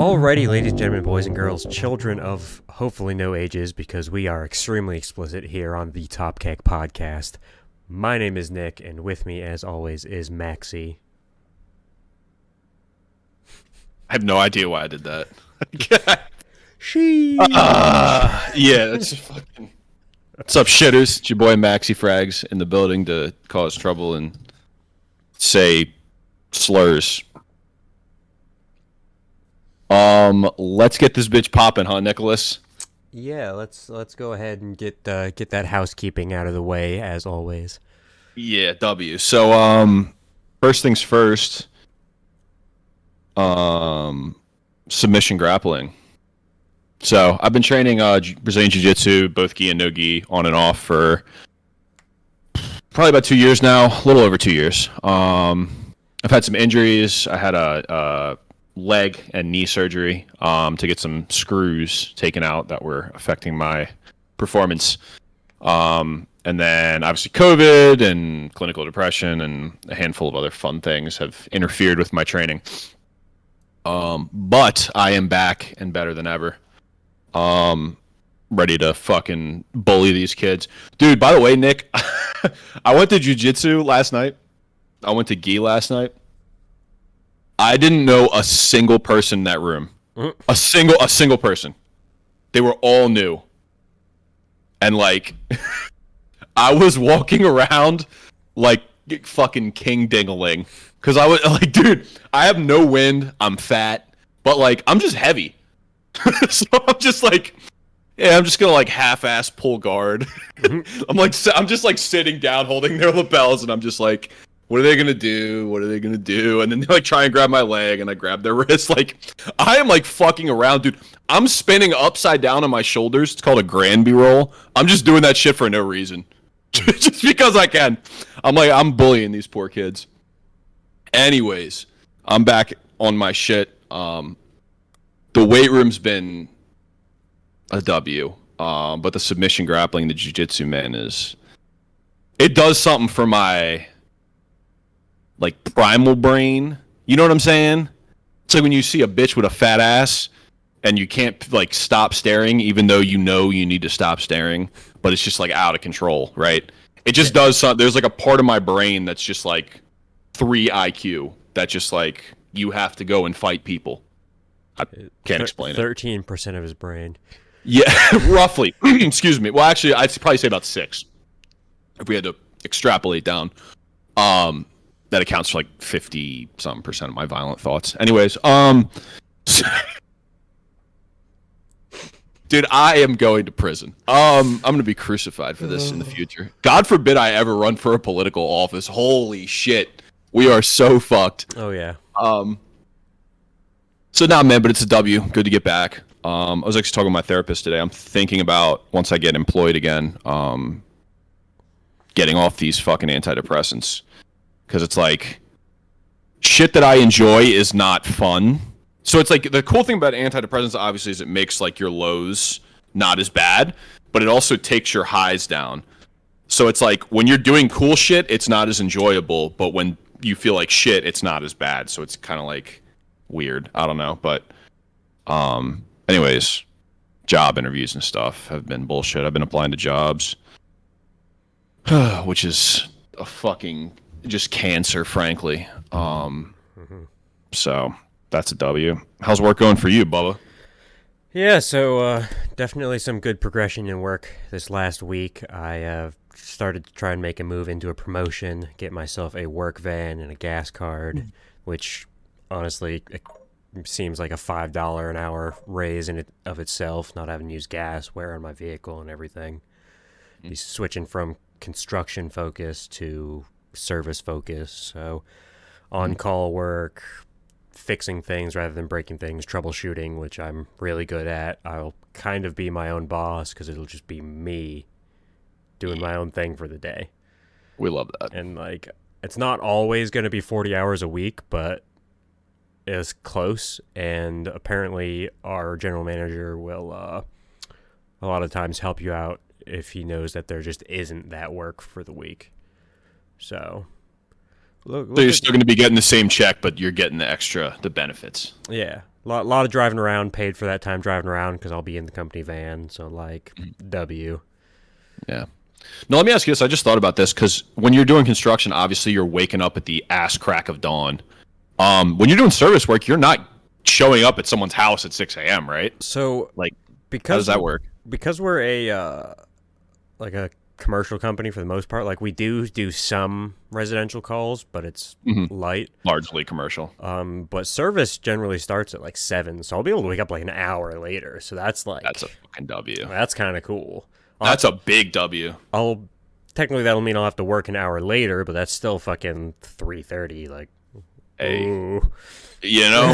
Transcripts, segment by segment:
Alrighty, ladies and gentlemen, boys and girls, children of hopefully no ages, because we are extremely explicit here on the Top Cake Podcast. My name is Nick, and with me, as always, is Maxie. I have no idea why I did that. Yeah, that's fucking. What's up, shitters? It's your boy Maxie Frags in the building to cause trouble and say slurs. Let's get this bitch popping, huh, Nicholas? Yeah, let's go ahead and get that housekeeping out of the way, as always. Yeah, W. So, first things first. Submission grappling. So I've been training Brazilian Jiu-Jitsu, both gi and no gi, on and off for probably about 2 years now, a little over 2 years. I've had some injuries. I had a leg and knee surgery to get some screws taken out that were affecting my performance. And then obviously COVID and clinical depression and a handful of other fun things have interfered with my training. But I am back and better than ever. Ready to fucking bully these kids. Dude, by the way, Nick, I went to jiu-jitsu last night. I went to gi last night. I didn't know a single person in that room. A single person. They were all new. And like I was walking around like fucking king ding-a-ling. Cause I was like, dude, I have no wind, I'm fat, but like I'm just heavy. So I'm just like, yeah, I'm just gonna like half-ass pull guard. I'm just like sitting down holding their lapels and I'm just like, what are they gonna do? What are they gonna do? And then they like try and grab my leg and I grab their wrist. Like I am like fucking around, dude. I'm spinning upside down on my shoulders. It's called a Granby roll. I'm just doing that shit for no reason. Just because I can. I'm bullying these poor kids. Anyways, I'm back on my shit. The weight room's been a W. But the submission grappling, the jiu-jitsu, man, it does something for my like primal brain. You know what I'm saying? It's like when you see a bitch with a fat ass and you can't like stop staring even though you know you need to stop staring, but it's just like out of control, right? It just does something. There's like a part of my brain that's just like 3 IQ that just like you have to go and fight people. I can't explain it. 13% of his brain. Yeah, roughly. Excuse me. Well, actually, I'd probably say about 6 if we had to extrapolate down. That accounts for like 50-something% of my violent thoughts. Anyways, dude, I am going to prison. I'm going to be crucified for this in the future. God forbid I ever run for a political office. Holy shit. We are so fucked. Oh, yeah. So, nah, man, but it's a W. Good to get back. I was actually talking to my therapist today. I'm thinking about, once I get employed again, getting off these fucking antidepressants. Because it's like, shit that I enjoy is not fun. So it's like, the cool thing about antidepressants, obviously, is it makes like your lows not as bad, but it also takes your highs down. So it's like, when you're doing cool shit, it's not as enjoyable, but when you feel like shit, it's not as bad. So it's kind of like weird. I don't know. But anyways, job interviews and stuff have been bullshit. I've been applying to jobs, which is a fucking just cancer, frankly. So that's a W. How's work going for you, Bubba? Yeah, so definitely some good progression in work this last week. I started to try and make a move into a promotion, get myself a work van and a gas card, which honestly it seems like a $5 an hour raise in it of itself, not having to use gas, wear on my vehicle and everything. Be switching from construction focus to service focus, so on-call work, fixing things rather than breaking things, troubleshooting, which I'm really good at. I'll kind of be my own boss because it'll just be me doing my own thing for the day. We love that. And like, it's not always going to be 40 hours a week, but it's close. And apparently our general manager will a lot of times help you out if he knows that there just isn't that work for the week. So So you're still going to be getting the same check, but you're getting the benefits. Yeah. lot of driving around, paid for that time driving around because I'll be in the company van. So like W. Yeah. Now let me ask you this. I just thought about this because when you're doing construction, obviously you're waking up at the ass crack of dawn. When you're doing service work, you're not showing up at someone's house at 6 a.m., right? So Like, how does because that work? because we're a like a commercial company for the most part, like we do some residential calls, but it's Hmm. light. Largely commercial. But service generally starts at like 7, so I'll be able to wake up like an hour later. So that's That's a like fucking W. that's kind of cool. That's a big W. I'll technically that'll mean I'll have to work an hour later, but that's still fucking 3:30. Like, Hey, ooh. you know,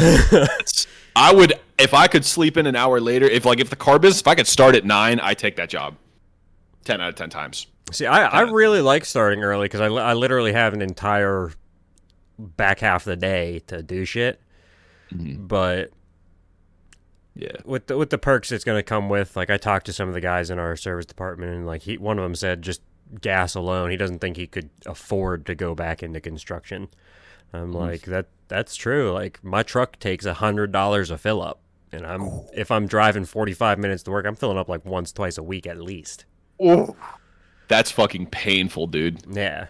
I would if I could sleep in an hour later. If the car business, if I could start at 9, I take that job. 10 out of 10 times. See, I really like starting early because I literally have an entire back half of the day to do shit. Mhm. But Yeah. with the perks it's gonna come with, like I talked to some of the guys in our service department, and like one of them said just gas alone, he doesn't think he could afford to go back into construction. I'm like that's true. Like my truck takes $100 a fill up, and if I'm driving 45 minutes to work, I'm filling up like once twice a week at least. Oh. That's fucking painful, dude. Yeah.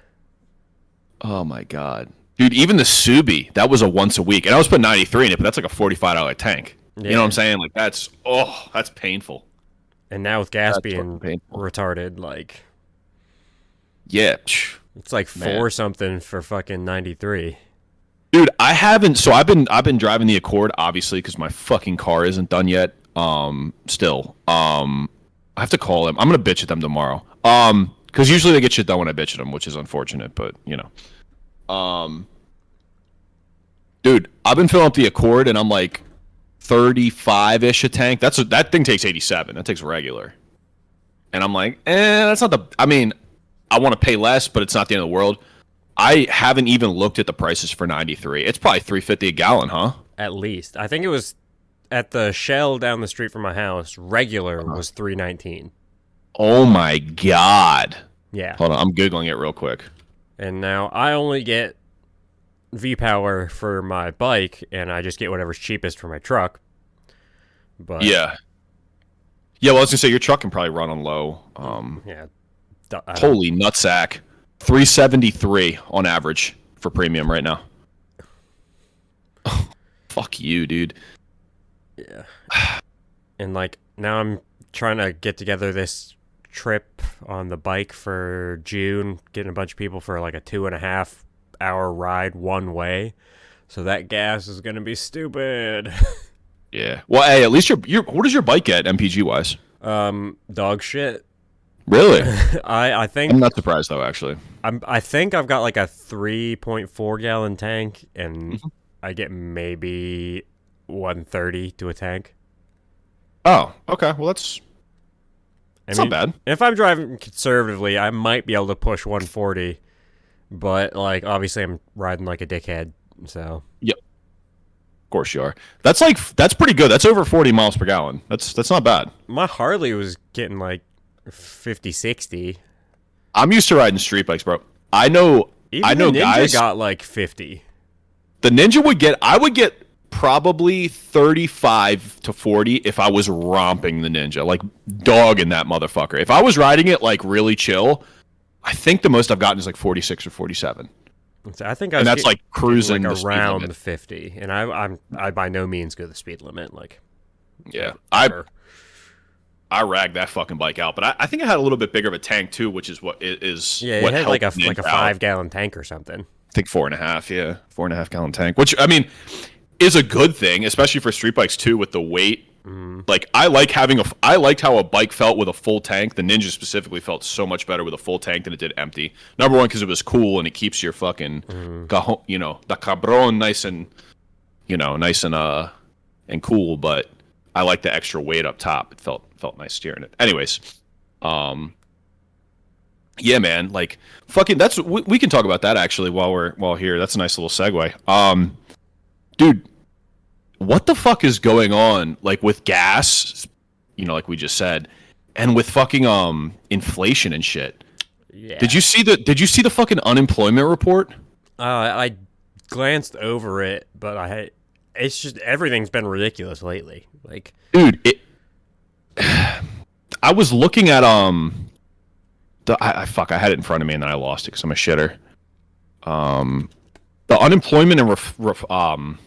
Oh my god, dude. Even the Subi, that was a once a week, and I was putting 93 in it, but that's like a $45 tank. You know what I'm saying? Like that's painful. And now with gas That's being fucking painful. retarded, like Yeah, it's like man. four something for fucking 93. Dude. I haven't. So I've been driving the Accord, obviously, because my fucking car isn't done yet. Still. I have to call them. I'm gonna bitch at them tomorrow. Because usually they get shit done when I bitch at them, which is unfortunate, but you know. Dude, I've been filling up the Accord, and I'm like 35-ish a tank. That thing takes 87. That takes regular. And I'm like, that's not the. I mean, I want to pay less, but it's not the end of the world. I haven't even looked at the prices for 93. It's probably 350 a gallon, huh? At least. I think it was at the Shell down the street from my house, regular was 319. Oh my god. Yeah. Hold on, I'm googling it real quick. And now I only get V power for my bike, and I just get whatever's cheapest for my truck. But Yeah. Yeah, well, I was gonna say your truck can probably run on low. yeah. Holy nutsack. 373 on average for premium right now. Fuck you, dude. Yeah. And like now I'm trying to get together this trip on the bike for June, getting a bunch of people for like a 2.5 hour ride one way. So that gas is gonna be stupid. Yeah. Well, hey, at least your what does your bike get MPG wise? Dog shit. Really? I think I'm not surprised though, actually. I think I've got like a 3.4 gallon tank, and Mhm. I get maybe 130 to a tank. Oh, okay. Well, that's I not bad. if I'm driving conservatively, I might be able to push 140, but like obviously I'm riding like a dickhead, so Yep. Of course you are. That's pretty good. That's over 40 miles per gallon. That's not bad. my Harley was getting like 50, 60. I'm used to riding street bikes, bro. I know Even the the Ninja guys. got like 50. The Ninja I would get probably 35 to 40 if I was romping the Ninja, like dogging that motherfucker. If I was riding it like really chill, I think the most I've gotten is like 46 or 47. So I think I And was that's like cruising like the speed around limit. 50, and I by no means go the speed limit. Like Yeah. ever. I ragged that fucking bike out, but I think it had a little bit bigger of a tank too, which is what is Yeah, what it had like a helped Ninja out. 5 gallon tank or something. I think 4.5, yeah, 4.5 gallon tank, which I mean is a good thing, especially for street bikes too, with the weight. Like I liked how a bike felt with a full tank. The Ninja specifically felt so much better with a full tank than it did empty. Number one, because it was cool and it keeps your fucking, the cabron nice and, and cool. But I like the extra weight up top. It felt nice steering it. Anyways, yeah, man, like fucking. We can talk about that actually while here. That's a nice little segue. Dude. What the fuck is going on, like with gas, like we just said, and with fucking inflation and shit? Yeah. Did you see the fucking unemployment report? I glanced over it, but it's just everything's been ridiculous lately. Like, Dude, I was looking at I had it in front of me and then I lost it because I'm a shitter. The unemployment and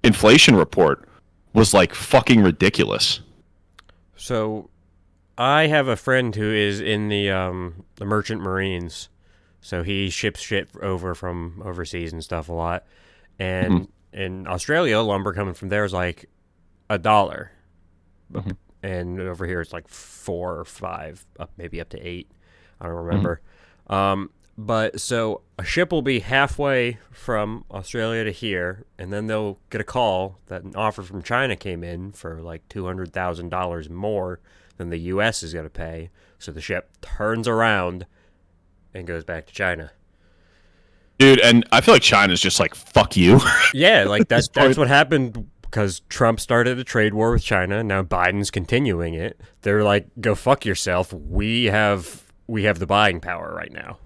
inflation report was like fucking ridiculous. so I have a friend who is in the merchant marines, so he ships shit over from overseas and stuff a lot. And Mhm. in Australia, lumber coming from there is like $1, Mhm. and over here it's like 4 or 5, maybe up to 8. I don't Mhm. remember. But so a ship will be halfway from Australia to here, and then they'll get a call that an offer from China came in for like $200,000 more than the U.S. is going to pay. So the ship turns around and goes back to China. Dude, and I feel like China's just like, fuck you. Yeah, like At this that's point. what happened because Trump started a trade war with China. Now Biden's continuing it. They're like, go fuck yourself. We have the buying power right now.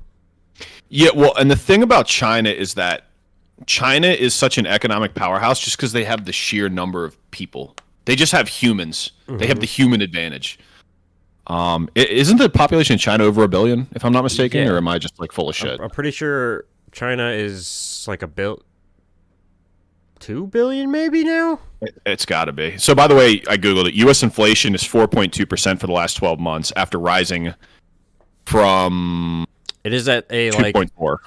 Yeah, well, and the thing about China is that China is such an economic powerhouse just because they have the sheer number of people. They just have humans. They have Mm-hmm. the human advantage. Isn't the population in China over 1 billion, if I'm not mistaken, or Yeah, am I just like full of shit? I'm pretty sure China is like 2 billion maybe now. It's got to be. So, by the way, I googled it. U.S. inflation is 4.2% for the last 12 months after rising from It is at a like 2.4.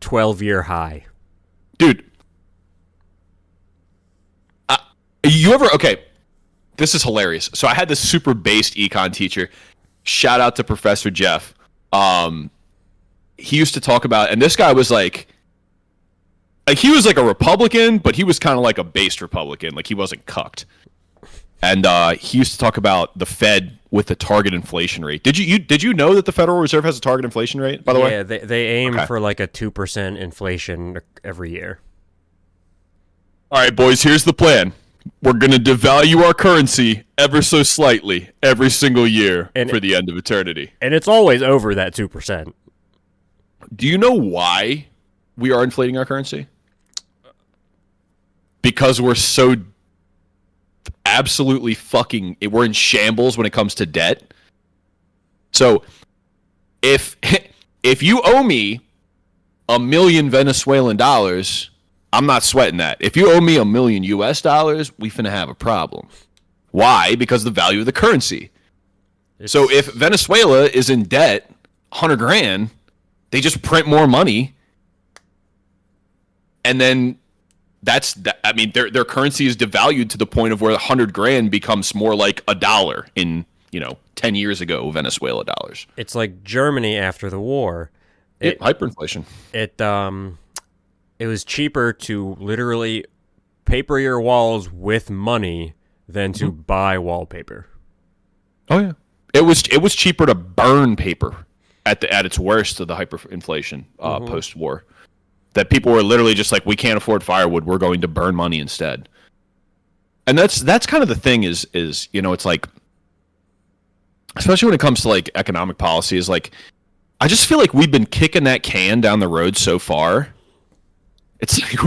12-year high. Dude, you ever? Okay, this is hilarious. So I had this super based econ teacher. Shout out to Professor Jeff. He used to talk about, and this guy was like he was like a Republican, but he was kind of like a based Republican. Like he wasn't cucked. And he used to talk about the Fed with the target inflation rate. Did you know that the Federal Reserve has a target inflation rate? By the way, Yeah, they aim okay. for like a 2% inflation every year. All right, boys. Here's the plan. We're gonna devalue our currency ever so slightly every single year And for the end of eternity. and it's always over that 2%. Do you know why we are inflating our currency? Because we're so absolutely we're in shambles when it comes to debt. So if if you owe me $1 million Venezuelan, I'm not sweating that. If you owe me $1 million US, we finna have a problem. Why? Because of the value of the currency. So if Venezuela is in debt, 100 grand, they just print more money, and then that's that. I mean, their currency is devalued to the point of where 100 grand becomes more like $1 in 10 years ago Venezuela dollars. It's like Germany after the war. It Hyperinflation. it was cheaper to literally paper your walls with money than to buy wallpaper. Oh yeah, it was cheaper to burn paper at its worst of the hyperinflation post war. That people were literally just like, we can't afford firewood, we're going to burn money instead. And that's kind of the thing is it's like, especially when it comes to like economic policy, is like, I just feel like we've been kicking that can down the road so far. It's like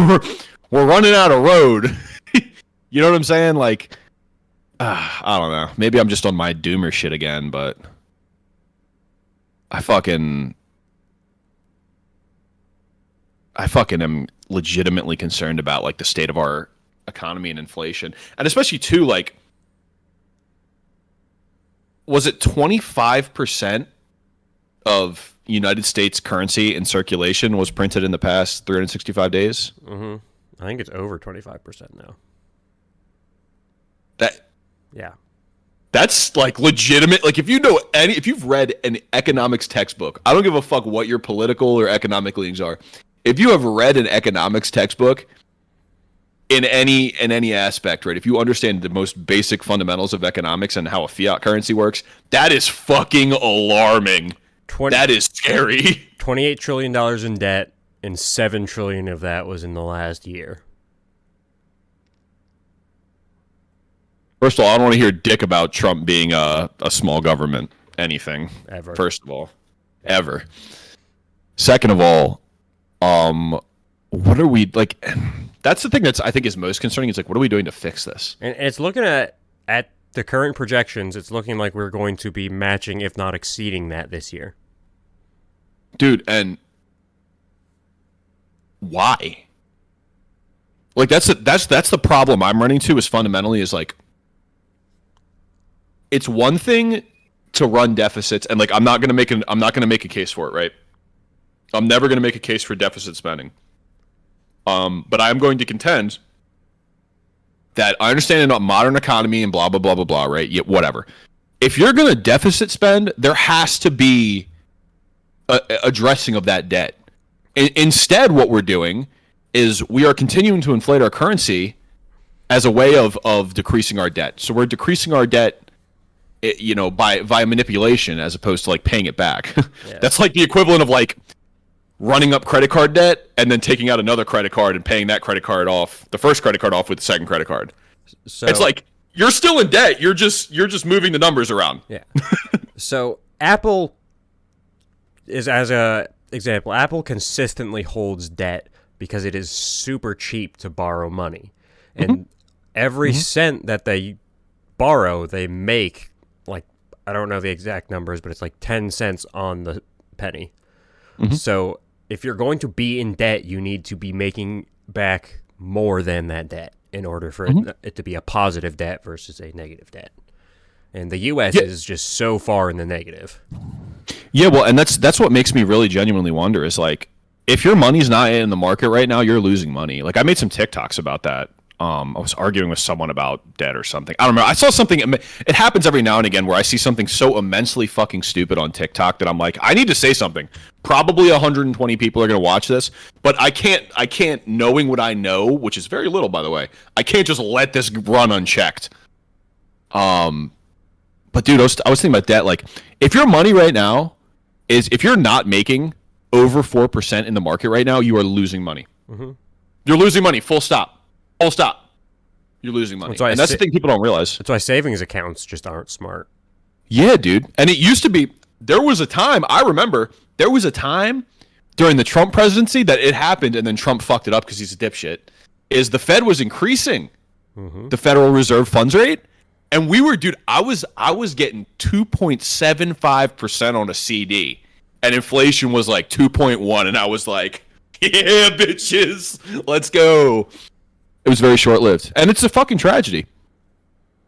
we're running out of road. You know what I'm saying? Like, I don't know. Maybe I'm just on my doomer shit again, but I fucking am legitimately concerned about like the state of our economy and inflation. And especially too, like, was it 25% of United States currency in circulation was printed in the past 365 days? Mm-hmm. I think it's over 25% now. Yeah. That's like legitimate. Like if you've read an economics textbook, I don't give a fuck what your political or economic leanings are. If you have read an economics textbook in any aspect, right? If you understand the most basic fundamentals of economics and how a fiat currency works, that is fucking alarming. That is scary. $28 trillion in debt, and $7 trillion of that was in the last year. First of all, I don't want to hear dick about Trump being a small government anything. Ever. First of all, ever. Second of all, what are we like? That's the thing that's I think is most concerning. Is like, what are we doing to fix this? And it's looking at the current projections, it's looking like we're going to be matching, if not exceeding that this year. Dude, and why? Like that's the problem I'm running to is fundamentally is like it's one thing to run deficits and like I'm not going to make a case for it, right? I'm never going to make a case for deficit spending. But I'm going to contend that I understand in a modern economy and blah blah blah blah blah, right? Yeah, whatever. If you're going to deficit spend, there has to be a addressing of that debt. Instead, what we're doing is we are continuing to inflate our currency as a way of decreasing our debt. So we're decreasing our debt, via manipulation as opposed to like paying it back. Yeah. That's like the equivalent of like running up credit card debt and then taking out another credit card and paying that credit card off, the first credit card off with the second credit card. So it's like you're still in debt. You're just moving the numbers around. Yeah. So Apple is, as a example, Apple consistently holds debt because it is super cheap to borrow money. And every cent that they borrow, they make, like, I don't know the exact numbers, but it's like 10 cents on the penny. So if you're going to be in debt, you need to be making back more than that debt in order for it to be a positive debt versus a negative debt. And the U.S. is just so far in the negative. Yeah, well, and that's what makes me really genuinely wonder is like, if your money's not in the market right now, you're losing money. Like I made some TikToks about that. I was arguing with someone about debt or something. I don't remember. I saw something. It happens every now and again where I see something so immensely fucking stupid on TikTok that I'm like, I need to say something. Probably 120 people are going to watch this, but I can't, knowing what I know, which is very little, by the way, I can't just let this run unchecked. But dude, I was thinking about debt. Like, if your money right now if you're not making over 4% in the market right now, you are losing money. You're losing money. Full stop. Full stop. You're losing money. And that's the thing people don't realize. That's why savings accounts just aren't smart. Yeah, dude. And it used to be, there was a time, I remember, there was a time during the Trump presidency that it happened and then Trump fucked it up because he's a dipshit, is the Fed was increasing the Federal Reserve funds rate. And we were, dude, I was getting 2.75% on a CD. And inflation was like 2.1. And I was like, yeah, bitches, let's go. It was very short-lived. And it's a fucking tragedy. I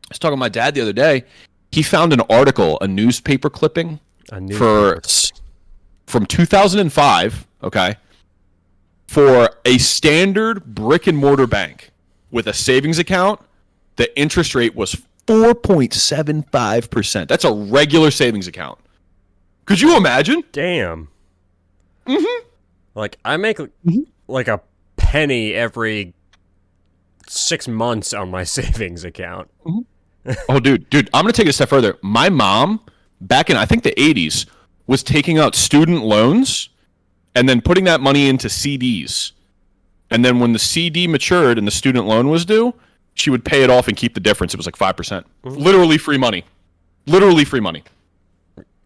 was talking to my dad the other day. He found an article, a newspaper clipping from 2005, okay, for a standard brick-and-mortar bank with a savings account. The interest rate was 4.75%. That's a regular savings account. Could you imagine? Damn. Like, I make like a penny every 6 months on my savings account. Oh, dude, I'm going to take it a step further. My mom, back in, I think, the 80s, was taking out student loans and then putting that money into CDs. And then when the CD matured and the student loan was due, she would pay it off and keep the difference. It was like 5%. Literally free money. Literally free money.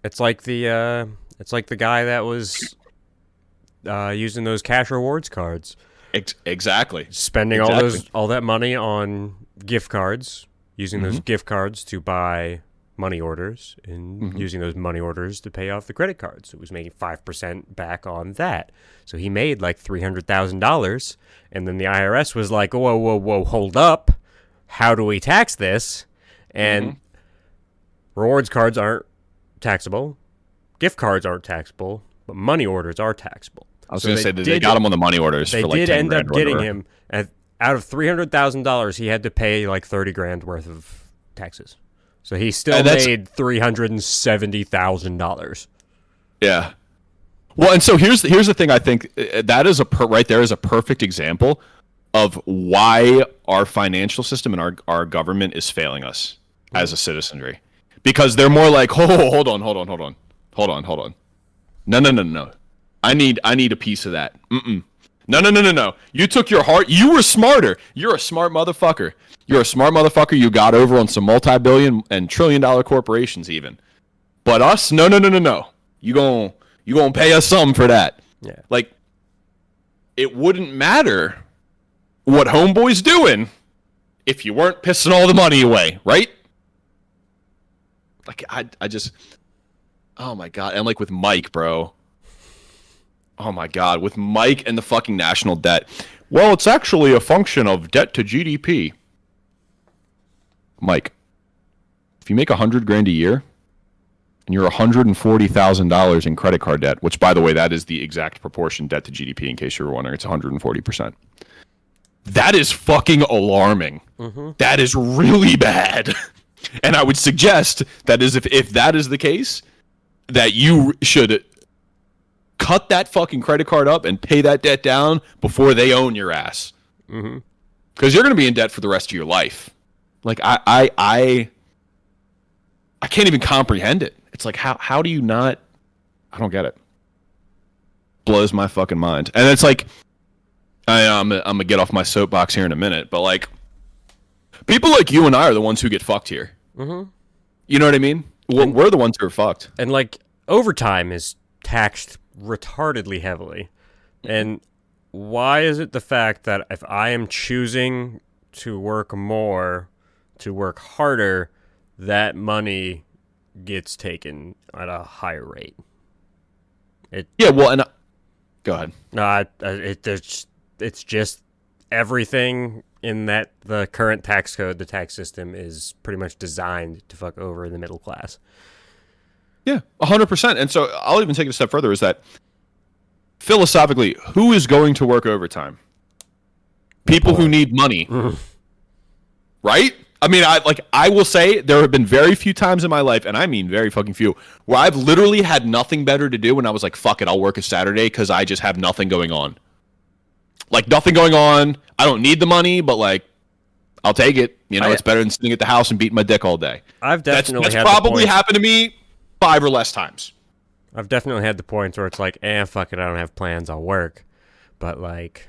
It's like the guy that was using those cash rewards cards. Exactly. Spending all that money on gift cards, using those gift cards to buy money orders, and using those money orders to pay off the credit cards. So it was making 5% back on that. So he made like $300,000, and then the IRS was like, whoa, hold up. How do we tax this? And rewards cards aren't taxable. Gift cards aren't taxable, but money orders are taxable. I was going to say that they got him on the money orders. They for like did 10 end grand up getting him out of $300,000. He had to pay like $30,000 worth of taxes, so he still made $370,000. Yeah. Well, and so here's the thing. I think that is right there is a perfect example of why our financial system and our government is failing us as a citizenry, because they're more like, hold on. No. I need a piece of that. No. You took your heart. You were smarter. You're a smart motherfucker. You got over on some multi-billion and trillion-dollar corporations even. But us, no. You gonna pay us something for that. Yeah. Like, it wouldn't matter what homeboy's doing if you weren't pissing all the money away, right? Like, I just, oh my God. And like with Mike, bro. Oh my God. With Mike and the fucking national debt. Well, it's actually a function of debt to GDP. Mike, if you make $100,000 a year and you're $140,000 in credit card debt, which by the way, that is the exact proportion debt to GDP, in case you were wondering, it's 140%. That is fucking alarming. Mm-hmm. That is really bad. And I would suggest that is if that is the case, that you should cut that fucking credit card up and pay that debt down before they own your ass. Mm-hmm. Because you're going to be in debt for the rest of your life. Like, I can't even comprehend it. It's like, how do you not? I don't get it. Blows my fucking mind. And it's like, I'm going to get off my soapbox here in a minute, but like, people like you and I are the ones who get fucked here. Mm-hmm. You know what I mean? We're the ones who are fucked. And like, overtime is taxed retardedly heavily. And why is it the fact that if I am choosing to work more, to work harder, that money gets taken at a higher rate? Well, and go ahead. No, it's just everything in that the current tax code, the tax system is pretty much designed to fuck over the middle class. Yeah, 100%. And so I'll even take it a step further, is that philosophically, who is going to work overtime? People who need money. Right? I mean, I will say there have been very few times in my life, and I mean very fucking few, where I've literally had nothing better to do and I was like, fuck it, I'll work a Saturday because I just have nothing going on. Like, nothing going on. I don't need the money, but like, I'll take it. You know, it's better than sitting at the house and beating my dick all day. I've definitely that's probably happened to me 5 or less times. I've definitely had the points where it's like, fuck it, I don't have plans, I'll work. But like,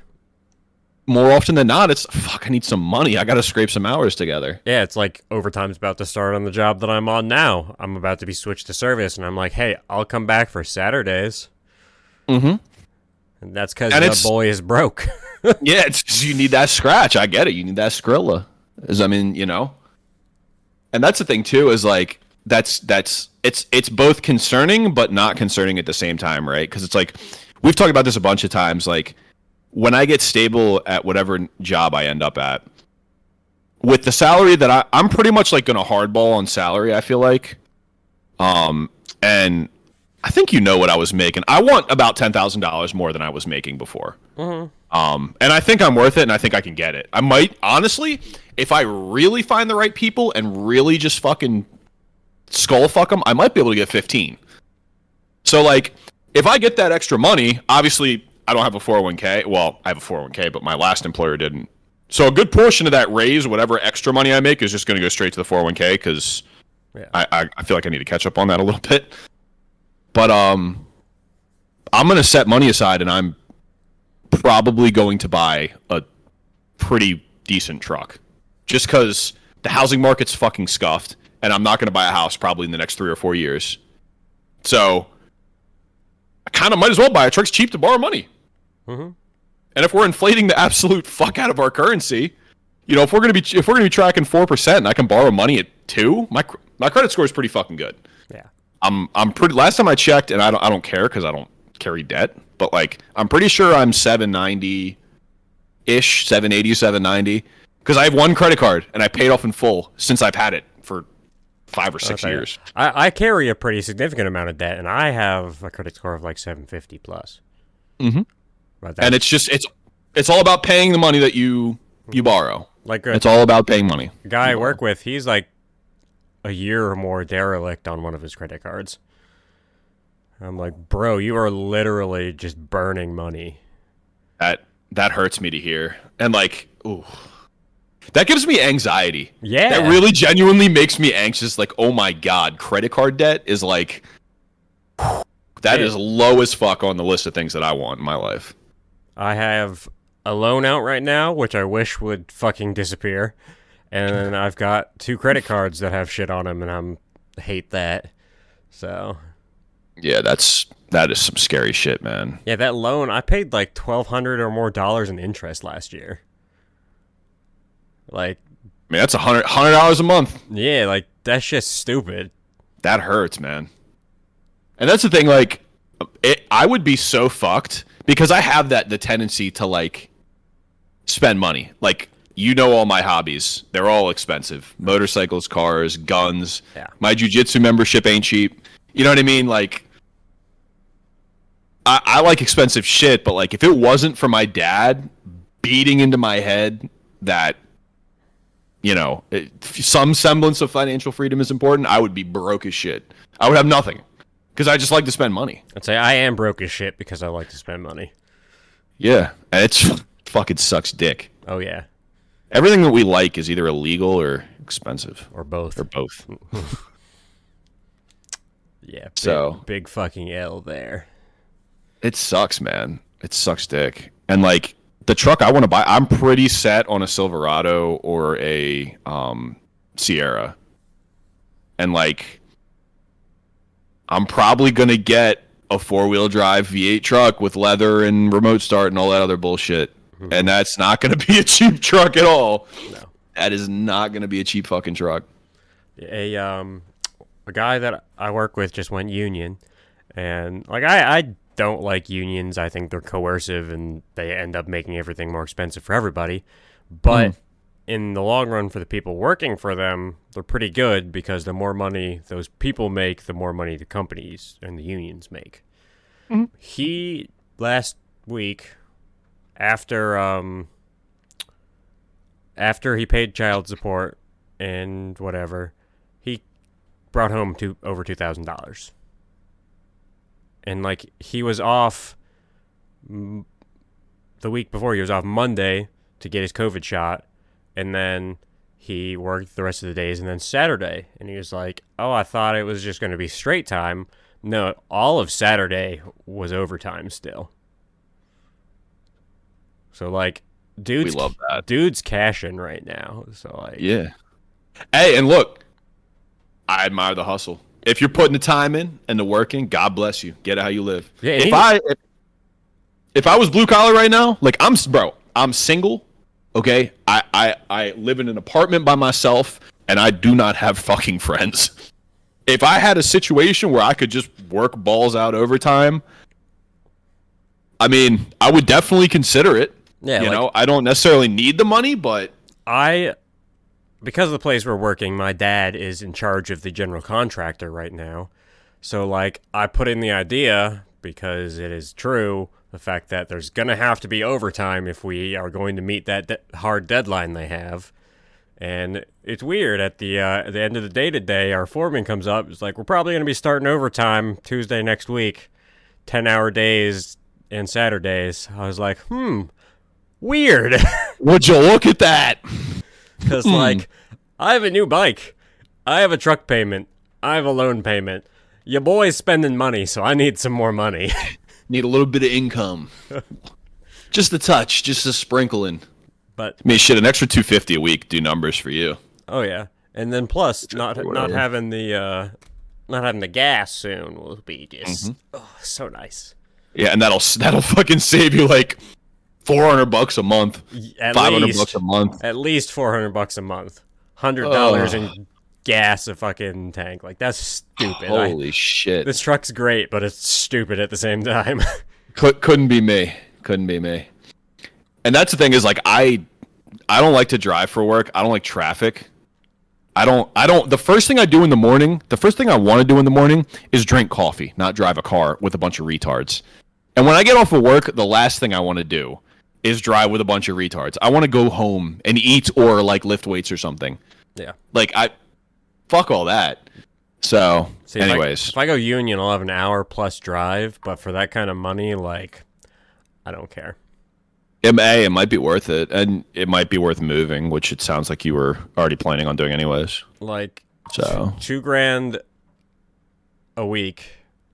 more often than not, it's fuck, I need some money. I got to scrape some hours together. Yeah, it's like overtime's about to start on the job that I'm on now. I'm about to be switched to service, and I'm like, hey, I'll come back for Saturdays. Mm-hmm. And that's because the boy is broke. Yeah, it's you need that scratch. I get it. You need that Skrilla. I mean, you know. And that's the thing too, is like it's both concerning but not concerning at the same time, right? Because it's like we've talked about this a bunch of times. Like when I get stable at whatever job I end up at, with the salary that I'm pretty much like going to hardball on salary. I feel like, and I think you know what I was making. I want about $10,000 more than I was making before. Mm-hmm. And I think I'm worth it, and I think I can get it. I might, honestly, if I really find the right people and really just fucking skull fuck them, I might be able to get 15. So, like, if I get that extra money, obviously, I don't have a 401k. Well, I have a 401k, but my last employer didn't. So a good portion of that raise, whatever extra money I make, is just going to go straight to the 401k because I feel like I need to catch up on that a little bit. But I'm going to set money aside, and I'm probably going to buy a pretty decent truck. Just because the housing market's fucking scuffed, and I'm not going to buy a house probably in the next 3 or 4 years. So I kind of might as well buy a truck. It's cheap to borrow money. Mm-hmm. And if we're inflating the absolute fuck out of our currency, you know, if we're going to be tracking 4% and I can borrow money at 2%, my credit score is pretty fucking good. Yeah. I'm pretty. Last time I checked, and I don't care because I don't carry debt, but like I'm pretty sure I'm 790 ish, 780, 790, because I have one credit card and I paid off in full since I've had it for 5 or 6 years. I carry a pretty significant amount of debt, and I have a credit score of like 750 plus. Mm-hmm. And it's all about paying the money that you borrow. Like it's all about paying money. The guy I work with, he's like a year or more derelict on one of his credit cards. I'm like, bro, you are literally just burning money. That hurts me to hear. And like, ooh, that gives me anxiety. Yeah. That really genuinely makes me anxious. Like, oh my God, credit card debt is like, that is low as fuck on the list of things that I want in my life. I have a loan out right now, which I wish would fucking disappear. And then I've got 2 credit cards that have shit on them, and I hate that. So, yeah, that is some scary shit, man. Yeah, that loan, I paid like $1,200 or more in interest last year. Like, I mean, that's $100 a month. yeah, like that's just stupid. That hurts, man. And that's the thing. Like, I would be so fucked because I have the tendency to like spend money. Like, you know, all my hobbies, they're all expensive. Motorcycles, cars, guns. Yeah. My jiu-jitsu membership ain't cheap. You know what I mean? Like, I like expensive shit, but like if it wasn't for my dad beating into my head that, you know, some semblance of financial freedom is important, I would be broke as shit. I would have nothing because I just like to spend money. I'd say I am broke as shit because I like to spend money. Yeah, and it's fucking sucks dick. Oh yeah. Everything that we like is either illegal or expensive. Or both. Or both. Yeah. So big fucking L there. it sucks, man. It sucks dick. And like the truck I want to buy, I'm pretty set on a Silverado or a Sierra. And like I'm probably gonna get a 4-wheel drive V8 truck with leather and remote start and all that other bullshit. Mm-hmm. And that's not gonna be a cheap truck at all. No. That is not gonna be a cheap fucking truck. A guy that I work with just went union, and like I don't like unions. I think they're coercive and they end up making everything more expensive for everybody. But in the long run, for the people working for them, they're pretty good because the more money those people make, the more money the companies and the unions make. Mm-hmm. He last week, after he paid child support and whatever, he brought home over $2,000. And like he was off the week before, he was off Monday to get his COVID shot, and then he worked the rest of the days, and then Saturday, and he was like, "Oh, I thought it was just going to be straight time." No, all of Saturday was overtime still. So like, we love that. Dude's cashing right now. So like, yeah. Hey, and look, I admire the hustle. If you're putting the time in and the work in, God bless you. Get it how you live. Yeah, if I was blue collar right now, like I'm single. Okay, I live in an apartment by myself, and I do not have fucking friends. If I had a situation where I could just work balls out overtime, I mean, I would definitely consider it. Yeah, you know, I don't necessarily need the money, but because of the place we're working, my dad is in charge of the general contractor right now. So, like, I put in the idea, because it is true, the fact that there's going to have to be overtime if we are going to meet that hard deadline they have. And it's weird. At the end of the day today, our foreman comes up. It's like, we're probably going to be starting overtime Tuesday next week, 10-hour days and Saturdays. I was like, weird. Would you look at that? Because, like, I have a new bike. I have a truck payment. I have a loan payment. Your boy's spending money, so I need some more money. Need a little bit of income. Just a touch, just a sprinkling. But I mean, shit, an extra $250 a week do numbers for you. Oh yeah, and then plus not having the gas soon will be just so nice. Yeah, and that'll fucking save you like $400 a month, $500 a month, at least $400 a month, $100 in gas a fucking tank. Like that's stupid. Holy shit! This truck's great, but it's stupid at the same time. Couldn't be me. And that's the thing is like I don't like to drive for work. I don't like traffic. I don't. The first thing I do in the morning, the first thing I want to do in the morning is drink coffee, not drive a car with a bunch of retards. And when I get off of work, the last thing I want to do is drive with a bunch of retards. I want to go home and eat or like lift weights or something. Yeah. Like fuck all that. So, see, anyways. If I go union, I'll have an hour plus drive, but for that kind of money, like, I don't care. It might be worth it, and it might be worth moving, which it sounds like you were already planning on doing anyways. Like, so $2,000 a week,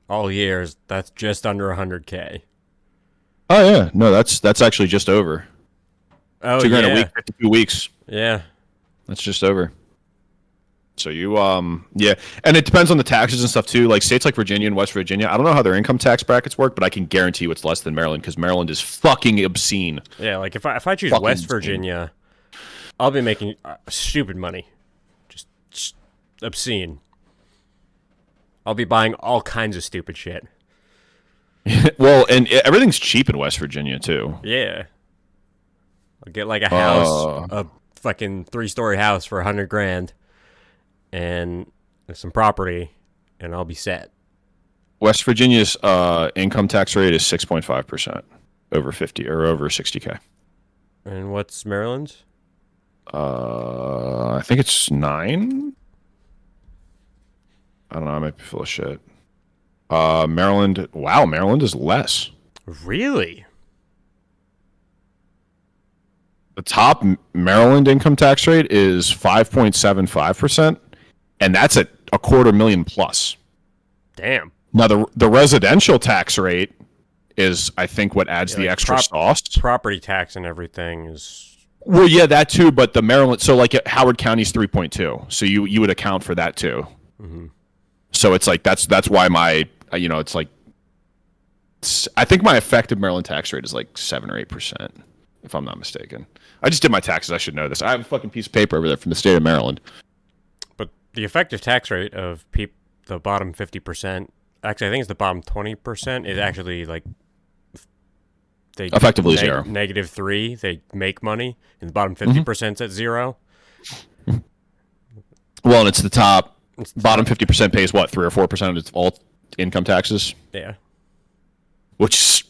all years, that's just under $100K. Oh, yeah. No, that's actually just over. Oh, $2,000 a week, 52 weeks. Yeah. That's just over. So you, yeah. And it depends on the taxes and stuff, too. Like, states like Virginia and West Virginia, I don't know how their income tax brackets work, but I can guarantee you it's less than Maryland, because Maryland is fucking obscene. Yeah, like, if I choose fucking West Virginia, I'll be making stupid money, just obscene. I'll be buying all kinds of stupid shit. Well, and everything's cheap in West Virginia too. Yeah, I'll get like a house, a fucking 3-story house for $100,000, and some property, and I'll be set. West Virginia's income tax rate is 6.5% over 50 or over 60K. And what's Maryland's? I think it's 9. I don't know. I might be full of shit. Maryland. Wow, Maryland is less. Really? The top Maryland income tax rate is 5.75%, and that's at $250,000 plus. Damn. Now the residential tax rate is, I think, what adds the extra sauce. Property tax and everything is. Well, yeah, that too. But the Maryland, so like Howard County's 3.2, so you would account for that too. Mm-hmm. So it's like that's why my it's like I think my effective Maryland tax rate is like 7 or 8%, if I'm not mistaken. I just did my taxes. I should know this. I have a fucking piece of paper over there from the state of Maryland. But the effective tax rate of the bottom 50%, actually, I think it's the bottom 20%, is actually like they effectively zero. -3. They make money, and the bottom 50% at zero. Well, and it's the top. Bottom 50% pays what, 3 or 4% of its all income taxes. Yeah. Which is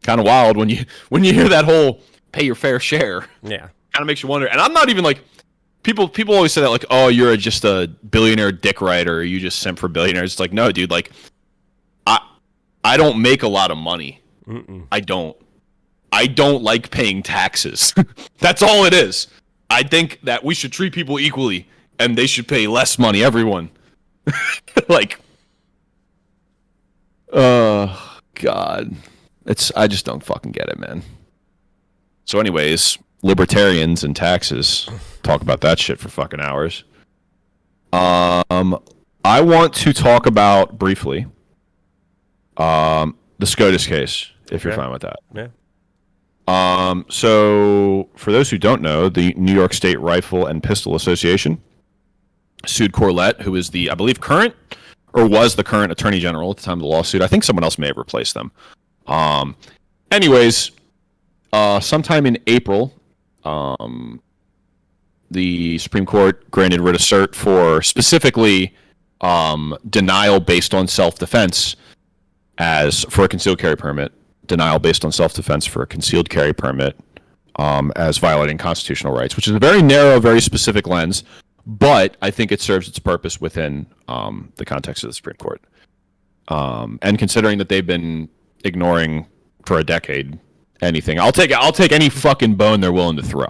kind of wild when you hear that whole pay your fair share. Yeah. Kind of makes you wonder. And I'm not even like people always say that like, oh, you're just a billionaire dick writer, or you just simp for billionaires. It's like, no, dude, like I don't make a lot of money. Mm-mm. I don't like paying taxes. That's all it is. I think that we should treat people equally, and they should pay less money, everyone. Like, God. I just don't fucking get it, man. So anyways, libertarians and taxes. Talk about that shit for fucking hours. I want to talk about, briefly, the Scotus case, if you're fine with that. Yeah. So, for those who don't know, the New York State Rifle and Pistol Association sued Corlett, who is I believe, was the current Attorney General at the time of the lawsuit. I think someone else may have replaced them. Anyways, sometime in April, the Supreme Court granted writ of cert for specifically denial based on self-defense for a concealed carry permit. Denial based on self-defense for a concealed carry permit as violating constitutional rights, which is a very narrow, very specific lens, but I think it serves its purpose within the context of the Supreme Court. And considering that they've been ignoring for a decade anything, I'll take any fucking bone they're willing to throw.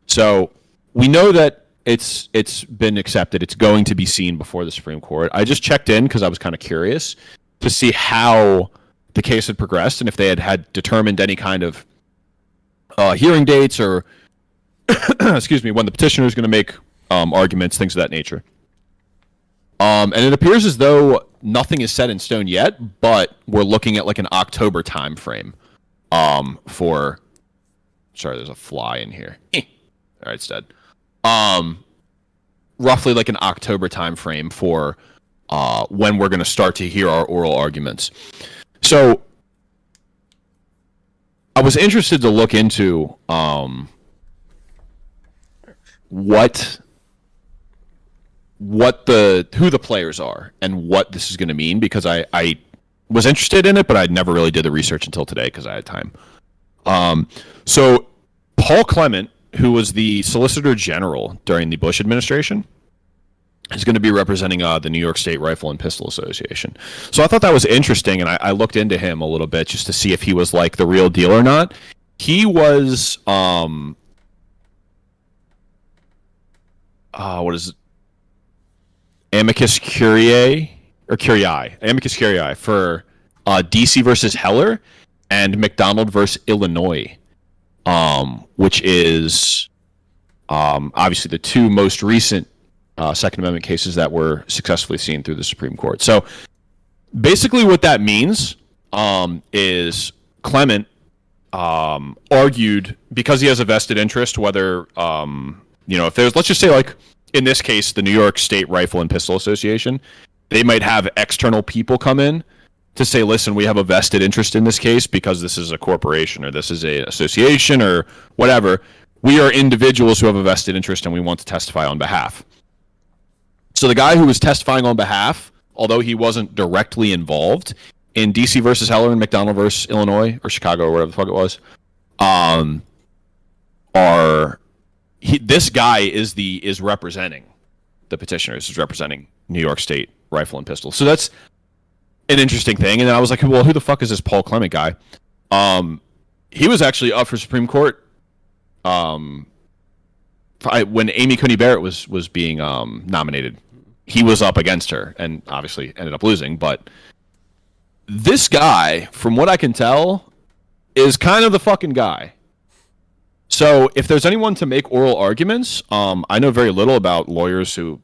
So we know that it's been accepted. It's going to be seen before the Supreme Court. I just checked in because I was kind of curious to see how the case had progressed and if they had determined any kind of hearing dates or, excuse me, when the petitioner is going to make arguments, things of that nature. And it appears as though nothing is set in stone yet, but we're looking at like an October time frame for. Sorry, there's a fly in here. All right, it's dead. Roughly like an October time frame for when we're going to start to hear our oral arguments. So I was interested to look into who the players are and what this is going to mean, because I was interested in it, but I never really did the research until today because I had time. So Paul Clement, who was the Solicitor General during the Bush administration, is going to be representing the New York State Rifle and Pistol Association. So I thought that was interesting, and I looked into him a little bit just to see if he was like the real deal or not. He was, what is it? Amicus Curiae for DC versus Heller and McDonald versus Illinois, which is obviously the two most recent Second Amendment cases that were successfully seen through the Supreme Court. So basically what that means is Clement argued because he has a vested interest, whether if there's, let's just say, like in this case, the New York State Rifle and Pistol Association, they might have external people come in to say, listen, we have a vested interest in this case because this is a corporation or this is a association or whatever. We are individuals who have a vested interest and we want to testify on behalf. So the guy who was testifying on behalf, although he wasn't directly involved in DC versus Heller and McDonald versus Illinois or Chicago or whatever the fuck it was, this guy is representing the petitioners, is representing New York State Rifle and Pistol. So that's an interesting thing. And then I was like, well, who the fuck is this Paul Clement guy? He was actually up for Supreme Court when Amy Coney Barrett was being nominated. He was up against her and obviously ended up losing. But this guy, from what I can tell, is kind of the fucking guy. So if there's anyone to make oral arguments, I know very little about lawyers who,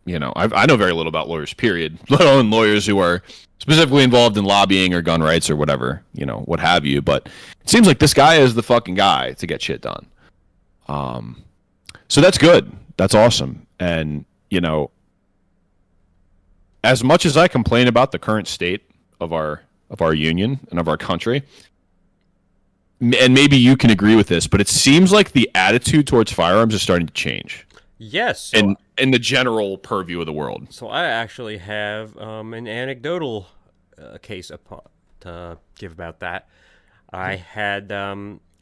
I know very little about lawyers, period, let alone lawyers who are specifically involved in lobbying or gun rights or whatever, what have you. But it seems like this guy is the fucking guy to get shit done. So that's good. That's awesome. And, as much as I complain about the current state of our union and of our country, and maybe you can agree with this, but it seems like the attitude towards firearms is starting to change. Yes. So, in the general purview of the world. So I actually have an anecdotal case to give about that. I had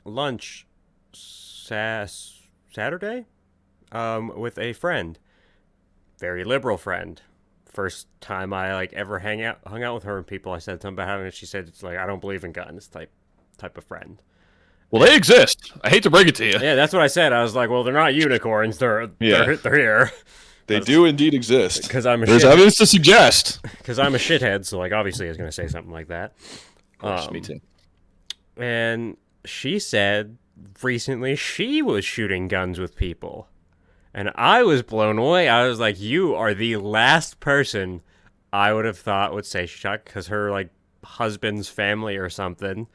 lunch Saturday with a friend, very liberal friend. First time I ever hung out with her and people. I said something about having it. She said it's I don't believe in guns type of friend. Well, they exist. I hate to break it to you. Yeah, that's what I said. I was like, well, they're not unicorns. They're here. They do indeed exist. Because there's evidence to suggest. Because I'm a shithead, so obviously I was going to say something like that. Of course, me too. And she said recently she was shooting guns with people. And I was blown away. I was like, you are the last person I would have thought would say she shot, because her husband's family or something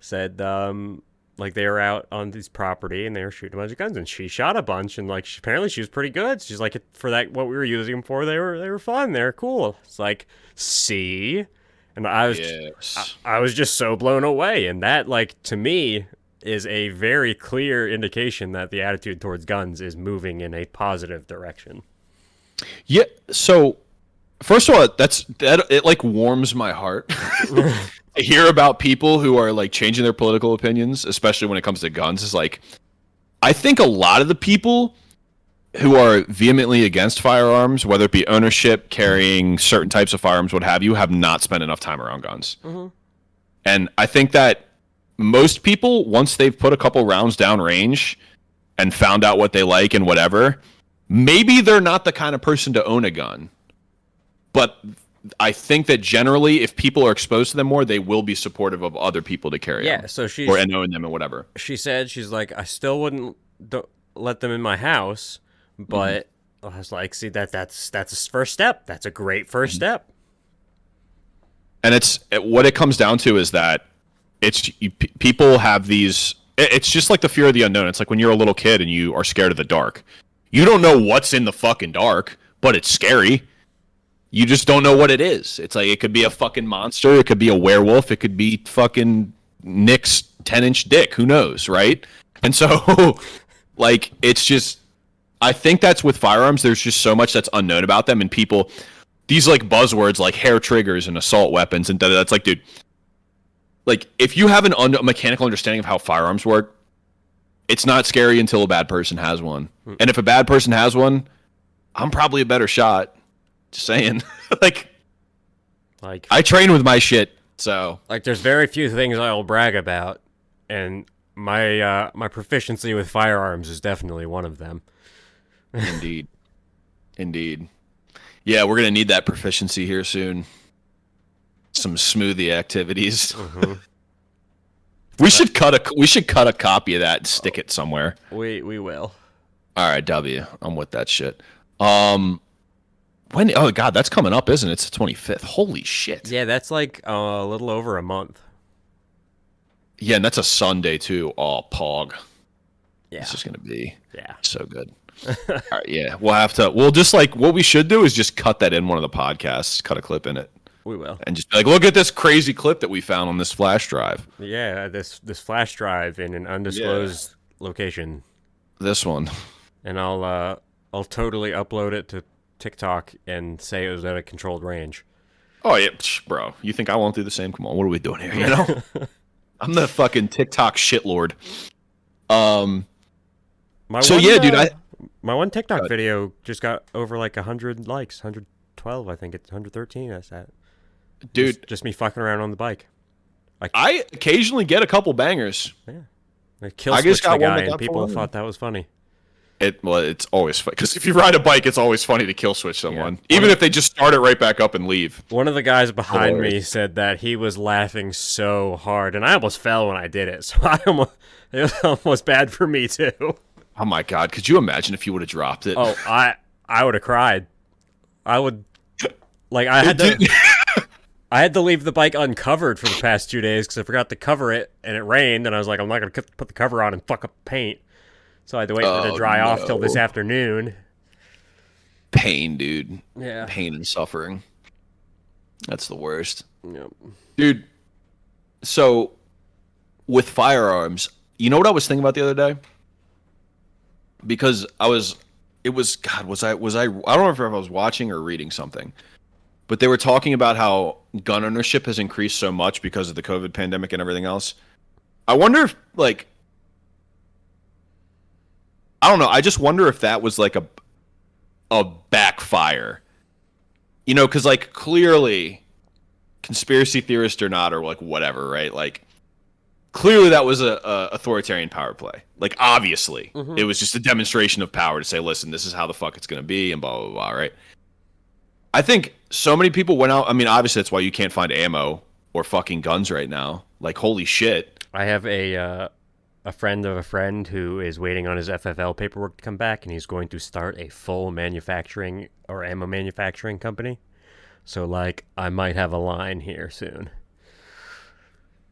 said they were out on this property and they were shooting a bunch of guns and she shot a bunch and apparently she was pretty good. She's like, for that what we were using them for, they were fun, they were cool. It's like, see? And I was just so blown away, and that to me is a very clear indication that the attitude towards guns is moving in a positive direction. Yeah, so first of all, it warms my heart. I hear about people who are changing their political opinions, especially when it comes to guns. Is I think a lot of the people who are vehemently against firearms, whether it be ownership, carrying certain types of firearms, what have you, have not spent enough time around guns. Mm-hmm. And I think that most people, once they've put a couple rounds down range and found out what they like and whatever, maybe they're not the kind of person to own a gun. But I think that generally, if people are exposed to them more, they will be supportive of other people to carry them. So and own them and whatever. She said, she's like, I still wouldn't let them in my house, but I was like, see, that's a first step. That's a great first step. And what it comes down to is that people have these. It's just like the fear of the unknown. It's like when you're a little kid and you are scared of the dark. You don't know what's in the fucking dark, but it's scary. You just don't know what it is. It's it could be a fucking monster. It could be a werewolf. It could be fucking Nick's 10-inch dick. Who knows, right? And so, it's just, I think that's with firearms. There's just so much that's unknown about them, and people, these buzzwords like hair triggers and assault weapons and that's dude, if you have a mechanical understanding of how firearms work, it's not scary until a bad person has one. And if a bad person has one, I'm probably a better shot. Just saying. I train with my shit, so there's very few things I'll brag about, and my proficiency with firearms is definitely one of them. Indeed. Yeah, we're gonna need that proficiency here soon. Some smoothie activities. Mm-hmm. we should cut a copy of that and stick it somewhere. We will. All right, W. I'm with that shit. When? Oh God, that's coming up, isn't it? It's the 25th. Holy shit. Yeah, that's a little over a month. Yeah, and that's a Sunday too. Oh, Pog. Yeah. It's just gonna be Yeah. so good. All right, yeah, we'll just like what we should do is just cut that in one of the podcasts, cut a clip in it, We will. and just be like, look at this crazy clip that we found on this flash drive. Yeah, this flash drive in an undisclosed location, This one. and I'll totally upload it to TikTok and say it was at a controlled range. Oh yeah, bro. You think I won't do the same? Come on, what are we doing here? You know, I'm the fucking TikTok shitlord. My So one, yeah, dude. my one TikTok video just got over like 100 likes, 112, I think it's 113. That's that. Dude, Just me fucking around on the bike. I occasionally get a couple bangers. Yeah. I kill I just switched the got one guy, that and got people 400. thought that was funny. It's always funny because if you ride a bike, it's always funny to kill switch someone, Yeah. even if they just start it right back up and leave. One of the guys behind me Hilarious. said that he was laughing so hard, and I almost fell when I did it. So it was almost bad for me too. Oh my god, could you imagine if you would have dropped it? Oh, I would have cried. I would, like, I had to. I had to leave the bike uncovered for the past 2 days because I forgot to cover it, and it rained, and I was like, I'm not going to put the cover on and fuck up paint. So I had to wait for it to dry off till this afternoon. Pain, dude. Yeah. Pain and suffering. That's the worst. Yep. Dude, so with firearms, you know what I was thinking about the other day? Because I don't know if I was watching or reading something, but they were talking about how gun ownership has increased so much because of the COVID pandemic and everything else. I wonder if, like, I don't know. I just wonder if that was like a backfire, you know, because like clearly, conspiracy theorist or not, or like whatever, right? Like clearly that was a authoritarian power play. Like obviously, it was just a demonstration of power to say, listen, this is how the fuck it's gonna be, and blah blah blah, right? I think so many people went out. I mean, obviously that's why you can't find ammo or fucking guns right now. Like holy shit. I have a friend of a friend who is waiting on his FFL paperwork to come back, and he's going to start a full manufacturing or ammo manufacturing company. So, like, I might have a line here soon.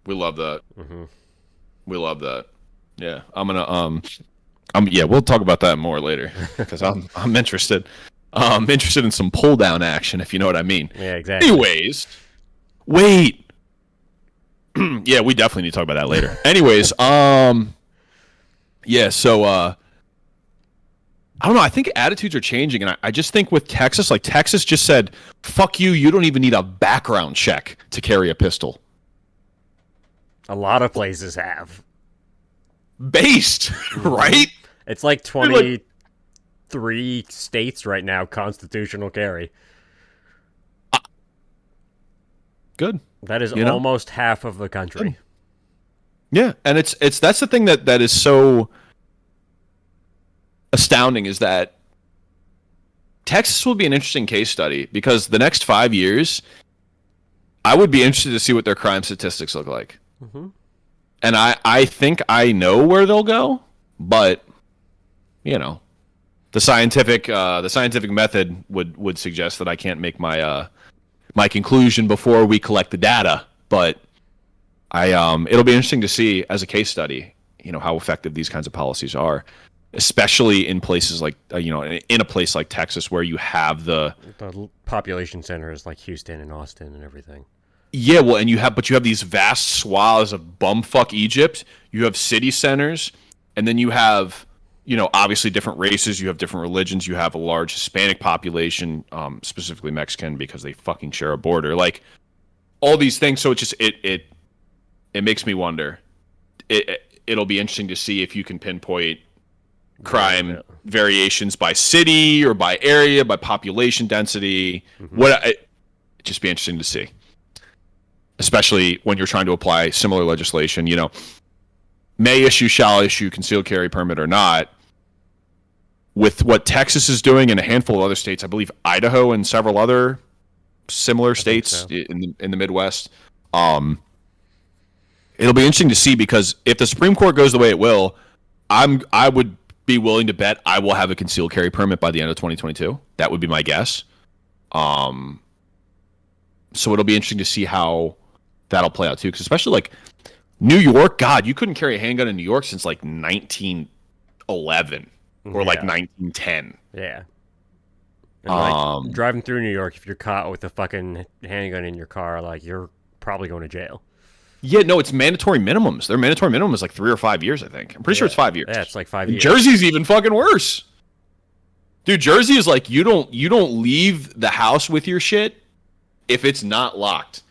We love that. We love that. Yeah, yeah, we'll talk about that more later because I'm interested. I'm interested in some pull down action, if you know what I mean. Yeah, exactly. Anyways, wait. Yeah, we definitely need to talk about that later. Anyways, yeah, so I don't know. I think attitudes are changing, and I just think with Texas, like Texas just said, "Fuck you! You don't even need a background check to carry a pistol." A lot of places have. Based, right? It's like 23 states right now constitutional carry. Good. That is You know? almost half of the country. Yeah, and it's that's the thing that is so astounding is that Texas will be an interesting case study because the next 5 years, I would be interested to see what their crime statistics look like. And I think I know where they'll go, but you know, the scientific method would suggest that I can't make my my conclusion before we collect the data. But it'll be interesting to see as a case study, you know, how effective these kinds of policies are, especially in places like in a place like Texas where you have the population centers like Houston and Austin and everything. Yeah, well, and you have these vast swaths of bumfuck Egypt. You have city centers, and then you have, you know, obviously different races. You have different religions. You have a large Hispanic population, specifically Mexican, because they fucking share a border. Like all these things. So it just it makes me wonder. It'll be interesting to see if you can pinpoint crime variations by city or by area, by population density. It'd just be interesting to see. Especially when you're trying to apply similar legislation, you know, may issue, shall issue, concealed carry permit or not. With what Texas is doing and a handful of other states, I believe Idaho and several other similar states in the Midwest, it'll be interesting to see because if the Supreme Court goes the way it will, I would be willing to bet I will have a concealed carry permit by the end of 2022. That would be my guess. So it'll be interesting to see how that'll play out too, because especially like New York, God, you couldn't carry a handgun in New York since like 1911 or like 1910. Yeah. And like driving through New York, if you're caught with a fucking handgun in your car, like you're probably going to jail. Yeah, no, it's mandatory minimums. Their mandatory minimum is like 3 or 5 years, I think. I'm pretty sure it's 5 years. Yeah, it's like 5 years. Jersey's even fucking worse. Dude, Jersey is like you don't leave the house with your shit if it's not locked.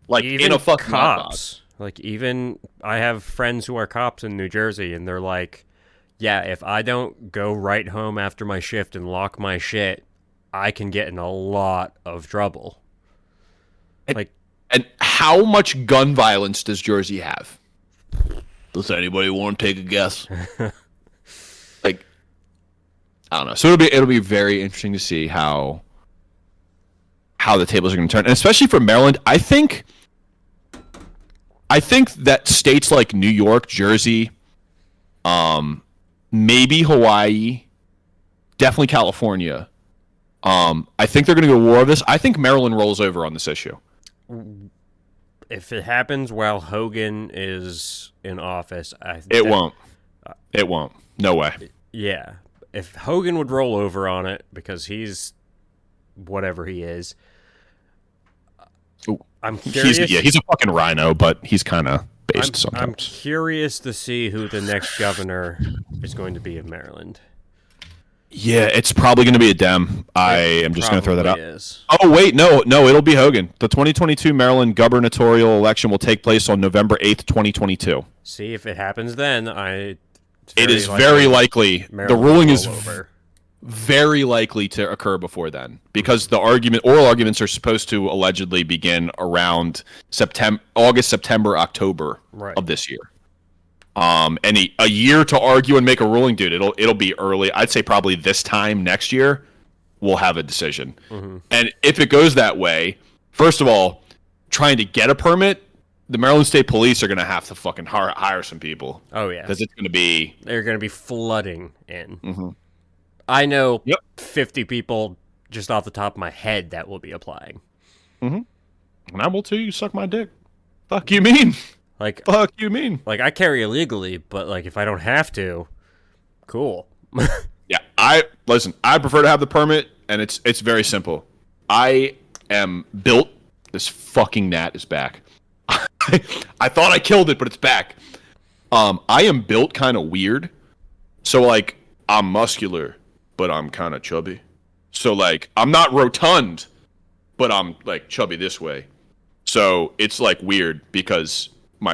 Like even in a fucking cops. Like even I have friends who are cops in New Jersey, and they're like, yeah, if I don't go right home after my shift and lock my shit, I can get in a lot of trouble. And how much gun violence does Jersey have? Does anybody want to take a guess? Like, I don't know. So it'll be very interesting to see how the tables are going to turn, and especially for Maryland. I think that states like New York, Jersey, maybe Hawaii, definitely California. I think they're going to go to war with this. I think Maryland rolls over on this issue. If it happens while Hogan is in office, it won't. It won't. No way. Yeah. If Hogan would roll over on it because he's whatever he is, I'm curious. He's a fucking rhino, but he's kind of based sometimes. I'm curious to see who the next governor is going to be of Maryland. Yeah, it's probably going to be a Dem. I am just going to throw that out. Is. Oh, wait, no, it'll be Hogan. The 2022 Maryland gubernatorial election will take place on November 8th, 2022. See, if it happens then, it is very likely. The ruling is very likely to occur before then, because the oral arguments are supposed to allegedly begin around August, September, October of this year. And a year to argue and make a ruling, dude. It'll be early. I'd say probably this time next year we'll have a decision. Mm-hmm. And if it goes that way, first of all, trying to get a permit, the Maryland State Police are going to have to fucking hire some people. Oh yeah, because they're going to be flooding in. Mm-hmm. I know 50 people just off the top of my head that will be applying. Mm-hmm. And I will too. You suck my dick. Fuck you mean? Fuck you mean? Like, I carry illegally, but like if I don't have to, cool. Yeah, I prefer to have the permit, and it's very simple. I am built. This fucking gnat is back. I thought I killed it, but it's back. I am built kind of weird. So like I'm muscular, but I'm kind of chubby. So like I'm not rotund, but I'm like chubby this way. So it's like weird because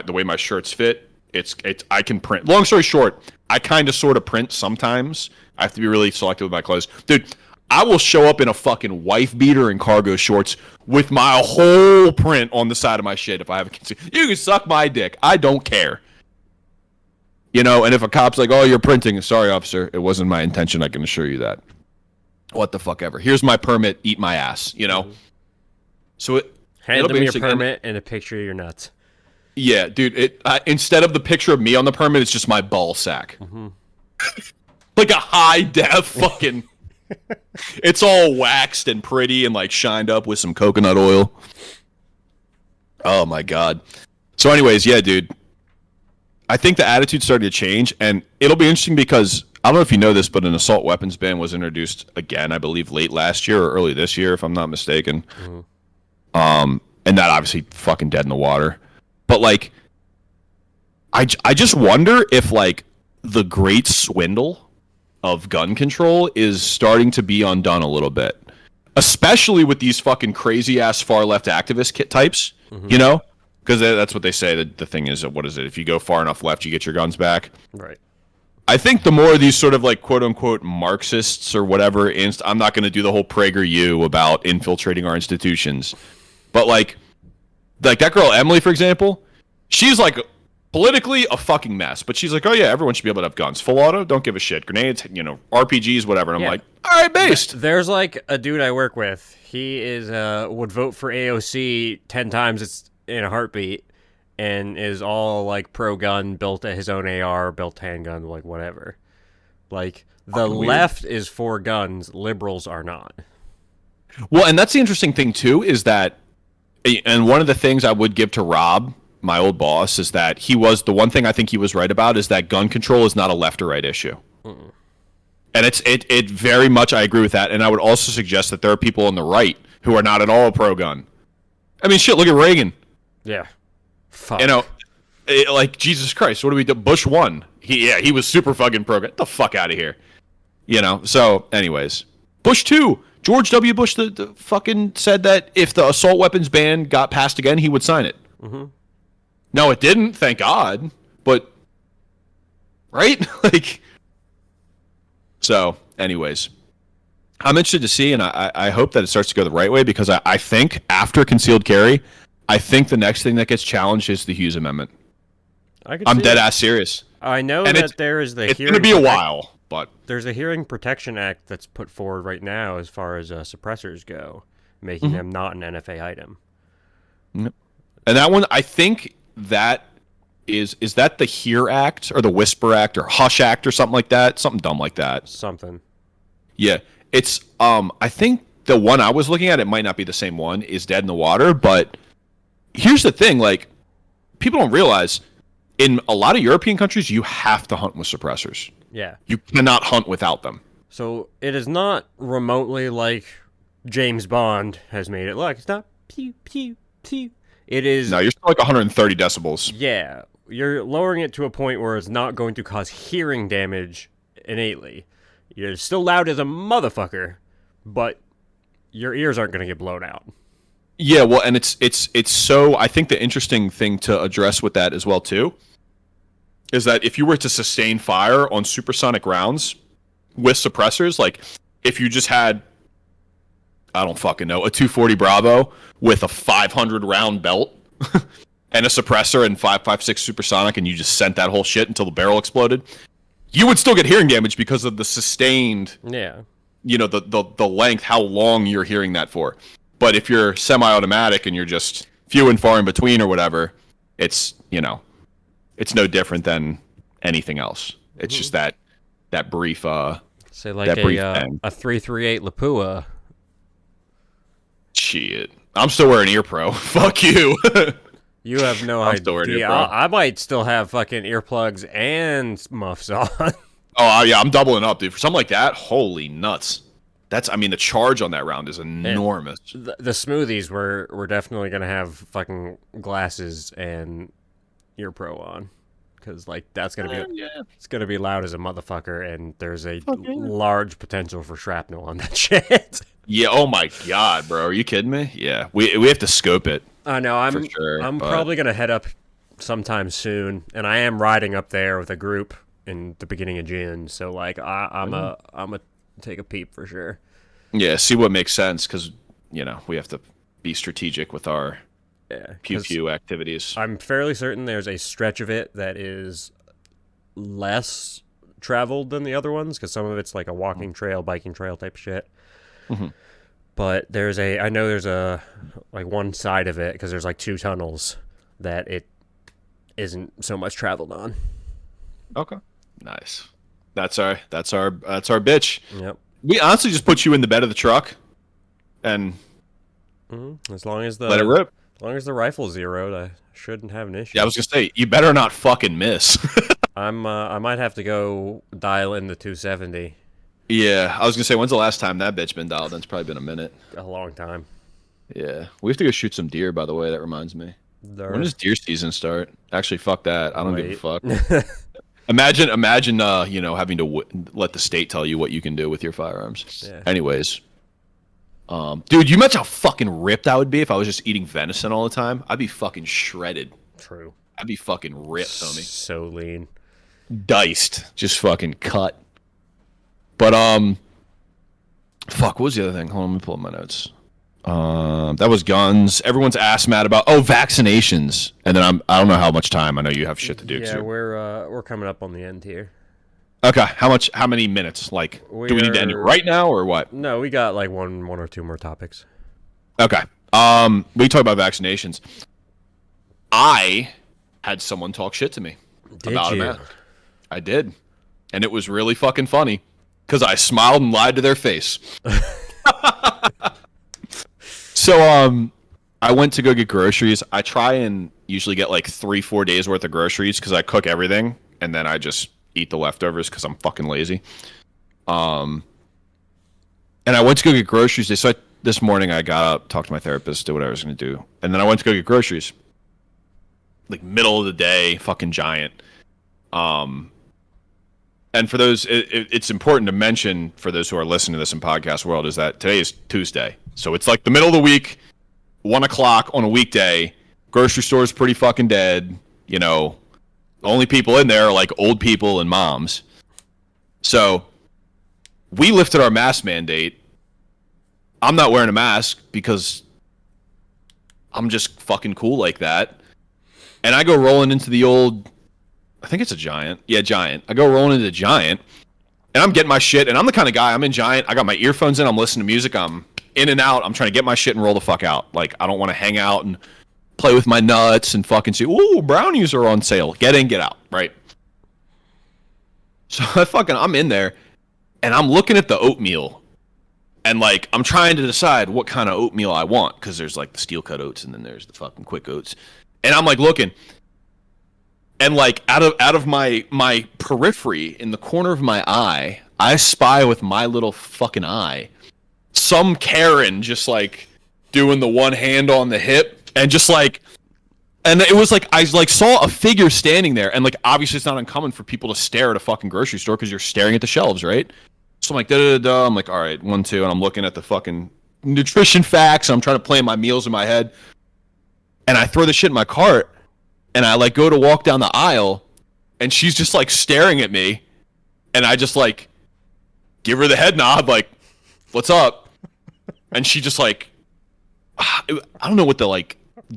the way my shirts fit, it's I can print. Long story short, I kind of sort of print sometimes. I have to be really selective with my clothes. Dude, I will show up in a fucking wife beater and cargo shorts with my whole print on the side of my shit if I haven't considered. You can suck my dick. I don't care. You know, and if a cop's like, "Oh, you're printing," sorry, officer, it wasn't my intention. I can assure you that. What the fuck ever. Here's my permit. Eat my ass. You know. So hand them your permit and a picture of your nuts. Yeah, dude. Instead of the picture of me on the permit, it's just my ball sack. Mm-hmm. Like a high def fucking. It's all waxed and pretty and like shined up with some coconut oil. Oh my god. So, anyways, yeah, dude. I think the attitude started to change, and it'll be interesting because I don't know if you know this, but an assault weapons ban was introduced again, I believe, late last year or early this year, if I'm not mistaken. Mm-hmm. And that obviously fucking dead in the water. But like, I just wonder if like the great swindle of gun control is starting to be undone a little bit, especially with these fucking crazy ass far left activist types. Mm-hmm. You know. Because that's what they say. That the thing is, what is it? If you go far enough left, you get your guns back. Right. I think the more of these sort of like quote unquote Marxists or whatever, I'm not going to do the whole PragerU about infiltrating our institutions, but like that girl Emily, for example, she's like politically a fucking mess, but she's like, oh yeah, everyone should be able to have guns, full auto, don't give a shit, grenades, you know, RPGs, whatever. And I'm like, all right, based. There's like a dude I work with. He is would vote for AOC 10 times in a heartbeat, and is all like pro gun, built his own AR, built handgun, like whatever. Like the left is for guns, liberals are not. Well, and that's the interesting thing too, is that, and one of the things I would give to Rob my old boss, is that the one thing I think he was right about is that gun control is not a left or right issue. Mm-mm. And it very much, I agree with that. And I would also suggest that there are people on the right who are not at all pro-gun. I mean, shit, look at Reagan. Yeah. Fuck. You know, like, Jesus Christ, what do we do? Bush won. He was super fucking pro-gun. Get the fuck out of here. You know, so, anyways. Bush 2. George W. Bush the fucking said that if the assault weapons ban got passed again, he would sign it. Mm-hmm. No, it didn't, thank God. But, right? Like... So, anyways, I'm interested to see, and I hope that it starts to go the right way, because I think after concealed carry, I think the next thing that gets challenged is the Hughes Amendment. I'm dead ass serious. I know and that there is the it's going to be a while, but there's a Hearing Protection Act that's put forward right now as far as suppressors go, making them not an NFA item. And that one, I think that is that the Hear Act or the Whisper Act or Hush Act or something like that? Something dumb like that. Something. Yeah. It's I think the one I was looking at, it might not be the same one, is dead in the water, but here's the thing, like, people don't realize in a lot of European countries you have to hunt with suppressors. Yeah. You cannot hunt without them. So it is not remotely like James Bond has made it look. It's not pew pew pew. It is. No, you're still like 130 decibels. Yeah. You're lowering it to a point where it's not going to cause hearing damage innately. You're still loud as a motherfucker, but your ears aren't going to get blown out. Yeah, well, and it's so, I think the interesting thing to address with that as well too is that if you were to sustain fire on supersonic rounds with suppressors, like if you just had, I don't fucking know, a 240 Bravo with a 500 round belt and a suppressor and 5.56 supersonic, and you just sent that whole shit until the barrel exploded, you would still get hearing damage because of the sustained, you know, the length, how long you're hearing that for. But if you're semi-automatic and you're just few and far in between or whatever, it's, you know, it's no different than anything else. It's just that brief, say like a 338 Lapua. Shit. I'm still wearing ear pro. Fuck you. You have no idea. I might still have fucking earplugs and muffs on. Oh, yeah, I'm doubling up, dude. For something like that, holy nuts. I mean, the charge on that round is enormous. The smoothies, we're definitely going to have fucking glasses and ear pro on. Because, like, that's going to be it's going to be loud as a motherfucker, and there's a large potential for shrapnel on that shit. Yeah, oh my God, bro. Are you kidding me? Yeah, we have to scope it. I know. I'm probably going to head up sometime soon, and I am riding up there with a group in the beginning of June, so, like, I'm a take a peep for sure. Yeah, see what makes sense, because, you know, we have to be strategic with our pew-pew activities. I'm fairly certain there's a stretch of it that is less traveled than the other ones, because some of it's like a walking trail, biking trail type shit. Mm-hmm. But I know there's like one side of it, because there's like 2 tunnels that it isn't so much traveled on. Okay. Nice. That's our bitch. Yep. We honestly just put you in the bed of the truck, and as long as let it rip. As long as the rifle's zeroed, I shouldn't have an issue. Yeah, I was gonna say you better not fucking miss. I might have to go dial in the 270. Yeah, I was gonna say, when's the last time that bitch been dialed in? It's probably been a minute. A long time. Yeah, we have to go shoot some deer. By the way, that reminds me. When does deer season start? Actually, fuck that. I don't give a fuck. Imagine, you know, having to let the state tell you what you can do with your firearms. Yeah. Anyways, dude, you imagine how fucking ripped I would be if I was just eating venison all the time? I'd be fucking shredded. True. I'd be fucking ripped, homie. So lean. Diced. Just fucking cut. But, fuck, what was the other thing? Hold on, let me pull up my notes. That was guns. Everyone's ass mad about vaccinations, and then I don't know how much time. I know you have shit to do. Yeah, we're coming up on the end here. Okay, how many minutes? Like, do we need to end it right now or what? No, we got like one or two more topics. Okay. We talk about vaccinations. I had someone talk shit to me about a mask. I did, and it was really fucking funny because I smiled and lied to their face. So, I went to go get groceries. I try and, usually get like 3-4 days worth of groceries because I cook everything and then I just eat the leftovers because I'm fucking lazy. And I went to go get groceries. So this morning I got up, talked to my therapist, did what I was going to do, and then I went to go get groceries. Like middle of the day, fucking giant. And for those, it's important to mention for those who are listening to this in podcast world is that today is Tuesday, so it's like the middle of the week, 1:00 on a weekday. Grocery store is pretty fucking dead. You know, the only people in there are like old people and moms. So we lifted our mask mandate. I'm not wearing a mask because I'm just fucking cool like that. And I go rolling into the old, I think it's a Giant. Yeah, Giant. I go rolling into Giant, and I'm getting my shit, and I'm the kind of guy, I'm in Giant, I got my earphones in, I'm listening to music, I'm in and out, I'm trying to get my shit and roll the fuck out. Like, I don't want to hang out and play with my nuts and fucking see, ooh, brownies are on sale. Get in, get out, right? So I'm in there, and I'm looking at the oatmeal, and like, I'm trying to decide what kind of oatmeal I want, because there's like the steel cut oats, and then there's the fucking quick oats. And I'm like looking, and like out of my periphery in the corner of my eye, I spy with my little fucking eye some Karen just like doing the one hand on the hip and just like, and it was like I like saw a figure standing there, and like obviously it's not uncommon for people to stare at a fucking grocery store because you're staring at the shelves, right? So I'm like da. I'm like, all right, 1, 2, and I'm looking at the fucking nutrition facts, and I'm trying to plan my meals in my head. And I throw the shit in my cart, and I like go to walk down the aisle, and she's just like staring at me, and I just like give her the head nod, like, "What's up?" And she just like, I don't know what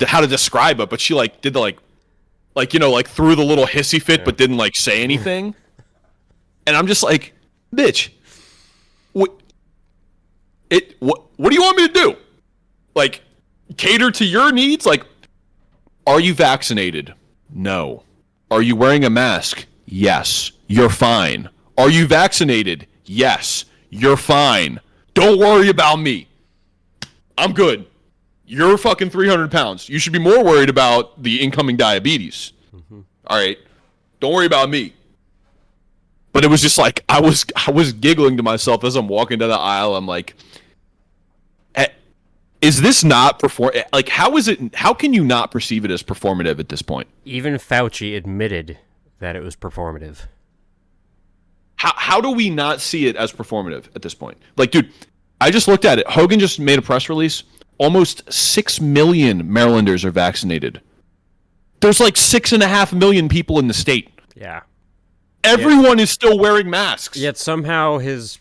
how to describe it, but she like did the like you know, like threw the little hissy fit, but didn't like say anything. And I'm just like, bitch, what do you want me to do? Like, cater to your needs? Like, are you vaccinated? No. Are you wearing a mask? Yes. You're fine. Are you vaccinated? Yes. You're fine. Don't worry about me. I'm good. You're fucking 300 pounds. You should be more worried about the incoming diabetes. Mm-hmm. All right. Don't worry about me. But it was just like, I was giggling to myself as I'm walking down the aisle. I'm like, is this not like, how can you not perceive it as performative at this point? Even Fauci admitted that it was performative. How do we not see it as performative at this point? Like, dude, I just looked at it. Hogan just made a press release. Almost 6 million Marylanders are vaccinated. There's like 6.5 million people in the state. Yeah. Everyone is still wearing masks. Yet somehow his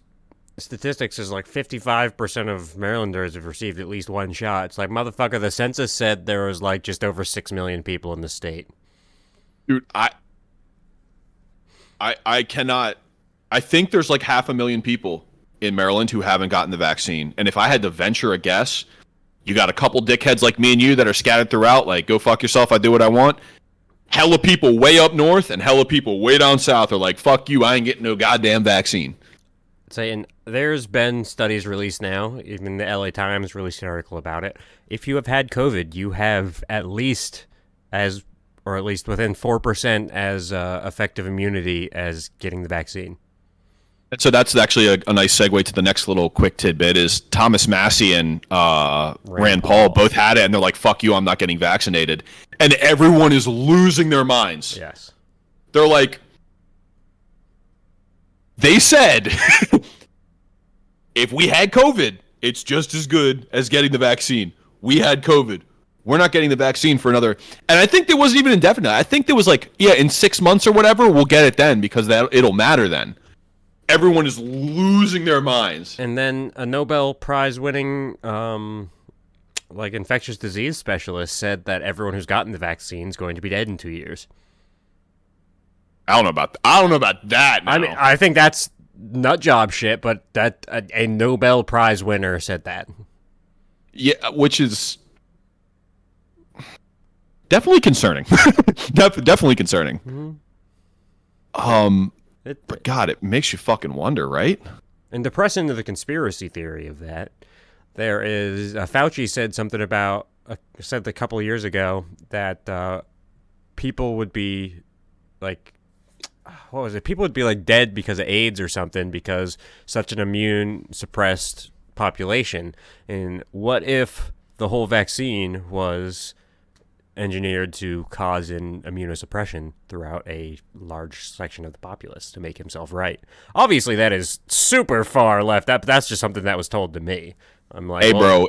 statistics is like 55% of Marylanders have received at least one shot. It's like, motherfucker, the census said there was like just over 6 million people in the state. Dude, I cannot. I think there's like 500,000 people in Maryland who haven't gotten the vaccine. And if I had to venture a guess, you got a couple dickheads like me and you that are scattered throughout, like, go fuck yourself, I do what I want. Hella people way up north and hella people way down south are like, fuck you, I ain't getting no goddamn vaccine. Saying there's been studies released now, even the LA Times released an article about it. If you have had COVID, you have at least within 4% as effective immunity as getting the vaccine. And so that's actually a nice segue to the next little quick tidbit is Thomas Massey and Rand Paul both had it, and they're like, fuck you, I'm not getting vaccinated. And everyone is losing their minds. Yes. They're like, they said, if we had COVID, it's just as good as getting the vaccine. We had COVID. We're not getting the vaccine for another. And I think it wasn't even indefinite. I think there was like, yeah, in 6 months or whatever, we'll get it then because it'll matter then. Everyone is losing their minds. And then a Nobel Prize winning infectious disease specialist said that everyone who's gotten the vaccine is going to be dead in 2 years. I don't know about that now. I mean, I think that's nut job shit, but that a Nobel Prize winner said that. Yeah, which is definitely concerning. Definitely concerning. Mm-hmm. But God, it makes you fucking wonder, right? And to press into the conspiracy theory of that, there is Fauci said something about said a couple of years ago that people would be like, what was it? People would be like dead because of AIDS or something because such an immune suppressed population. And what if the whole vaccine was engineered to cause an immunosuppression throughout a large section of the populace to make himself right? Obviously, that is super far left. That's just something that was told to me. I'm like, Hey, well, bro,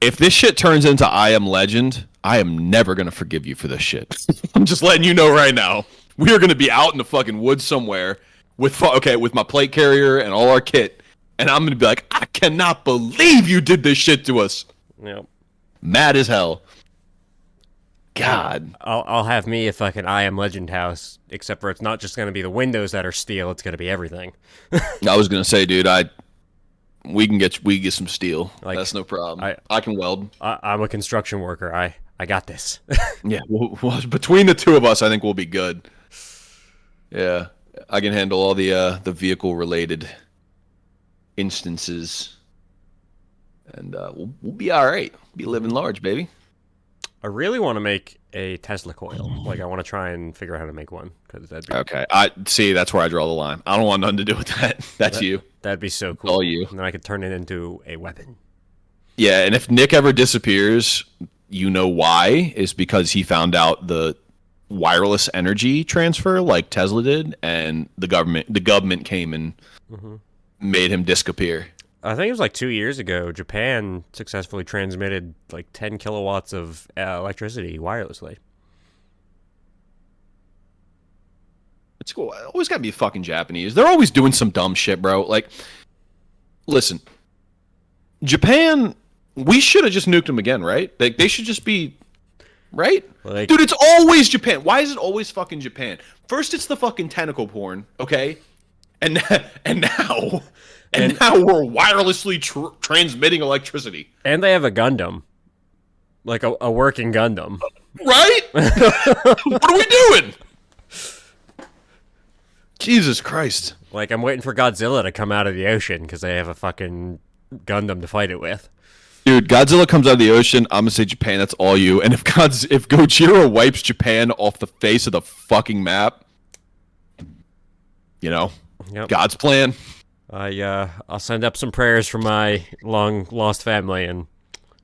if this shit turns into I Am Legend, I am never going to forgive you for this shit. I'm just letting you know right now. We are going to be out in the fucking woods somewhere with my plate carrier and all our kit, and I'm going to be like, I cannot believe you did this shit to us. Yep. Mad as hell. God. I'll have me a fucking I Am Legend house, except for it's not just going to be the windows that are steel, it's going to be everything. I was going to say, dude, we can get some steel. Like, that's no problem. I can weld. I'm a construction worker. I got this. Yeah, well, between the two of us, I think we'll be good. Yeah, I can handle all the vehicle related instances, and we'll be all right. Be living large, baby. I really want to make a Tesla coil. Like, I want to try and figure out how to make one because that'd be Okay. I see. That's where I draw the line. I don't want nothing to do with that. That's you. That'd be so cool. All you. And then I could turn it into a weapon. Yeah, and if Nick ever disappears, you know why? Is because he found out the wireless energy transfer like Tesla did, and the government came and made him disappear. I think it was like 2 years ago, Japan successfully transmitted like 10 kilowatts of electricity wirelessly. It's cool. Always gotta be fucking Japanese. They're always doing some dumb shit, bro. Like, listen, Japan, we should have just nuked them again, right? Like, they should just be, right? Like, dude, it's always Japan. Why is it always fucking Japan? First, it's the fucking tentacle porn, okay? And now we're wirelessly transmitting electricity. And they have a Gundam. Like a working Gundam. Right? What are we doing? Jesus Christ. Like, I'm waiting for Godzilla to come out of the ocean because they have a fucking Gundam to fight it with. Dude, Godzilla comes out of the ocean, I'm gonna say Japan, that's all you. And if Gojira wipes Japan off the face of the fucking map, you know, Yep. God's plan. I'll send up some prayers for my long lost family and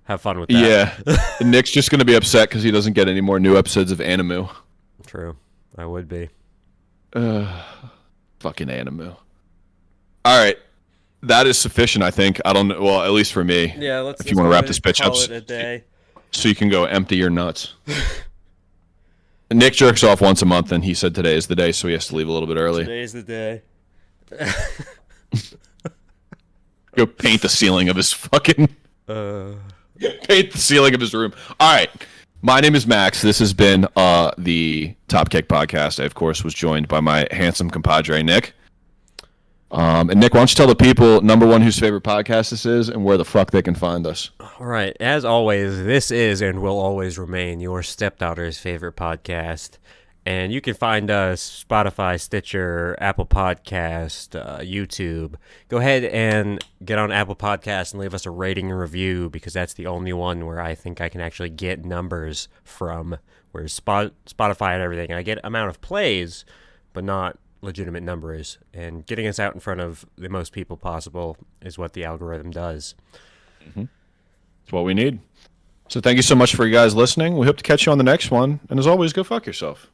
have fun with that. Yeah. Nick's just gonna be upset because he doesn't get any more new episodes of Animu. True. I would be. Fucking Animu. Alright. That is sufficient, I think. I don't know. Well, at least for me. Yeah, if you want to wrap this bitch up, call it a day. so you can go empty your nuts. Nick jerks off once a month, and he said today is the day, so he has to leave a little bit early. Today's the day. Go paint the ceiling of his fucking. Paint the ceiling of his room. All right. My name is Max. This has been the Top Kick podcast. I, of course, was joined by my handsome compadre, Nick. And Nick, why don't you tell the people, number one, whose favorite podcast this is and where the fuck they can find us? All right. As always, this is and will always remain your stepdaughter's favorite podcast. And you can find us Spotify, Stitcher, Apple Podcast, YouTube. Go ahead and get on Apple Podcast and leave us a rating and review because that's the only one where I think I can actually get numbers from. Whereas Spotify and everything, I get amount of plays, but not legitimate numbers. And getting us out in front of the most people possible is what the algorithm does. Mm-hmm. It's what we need. So thank you so much for you guys listening. We hope to catch you on the next one. And as always, go fuck yourself.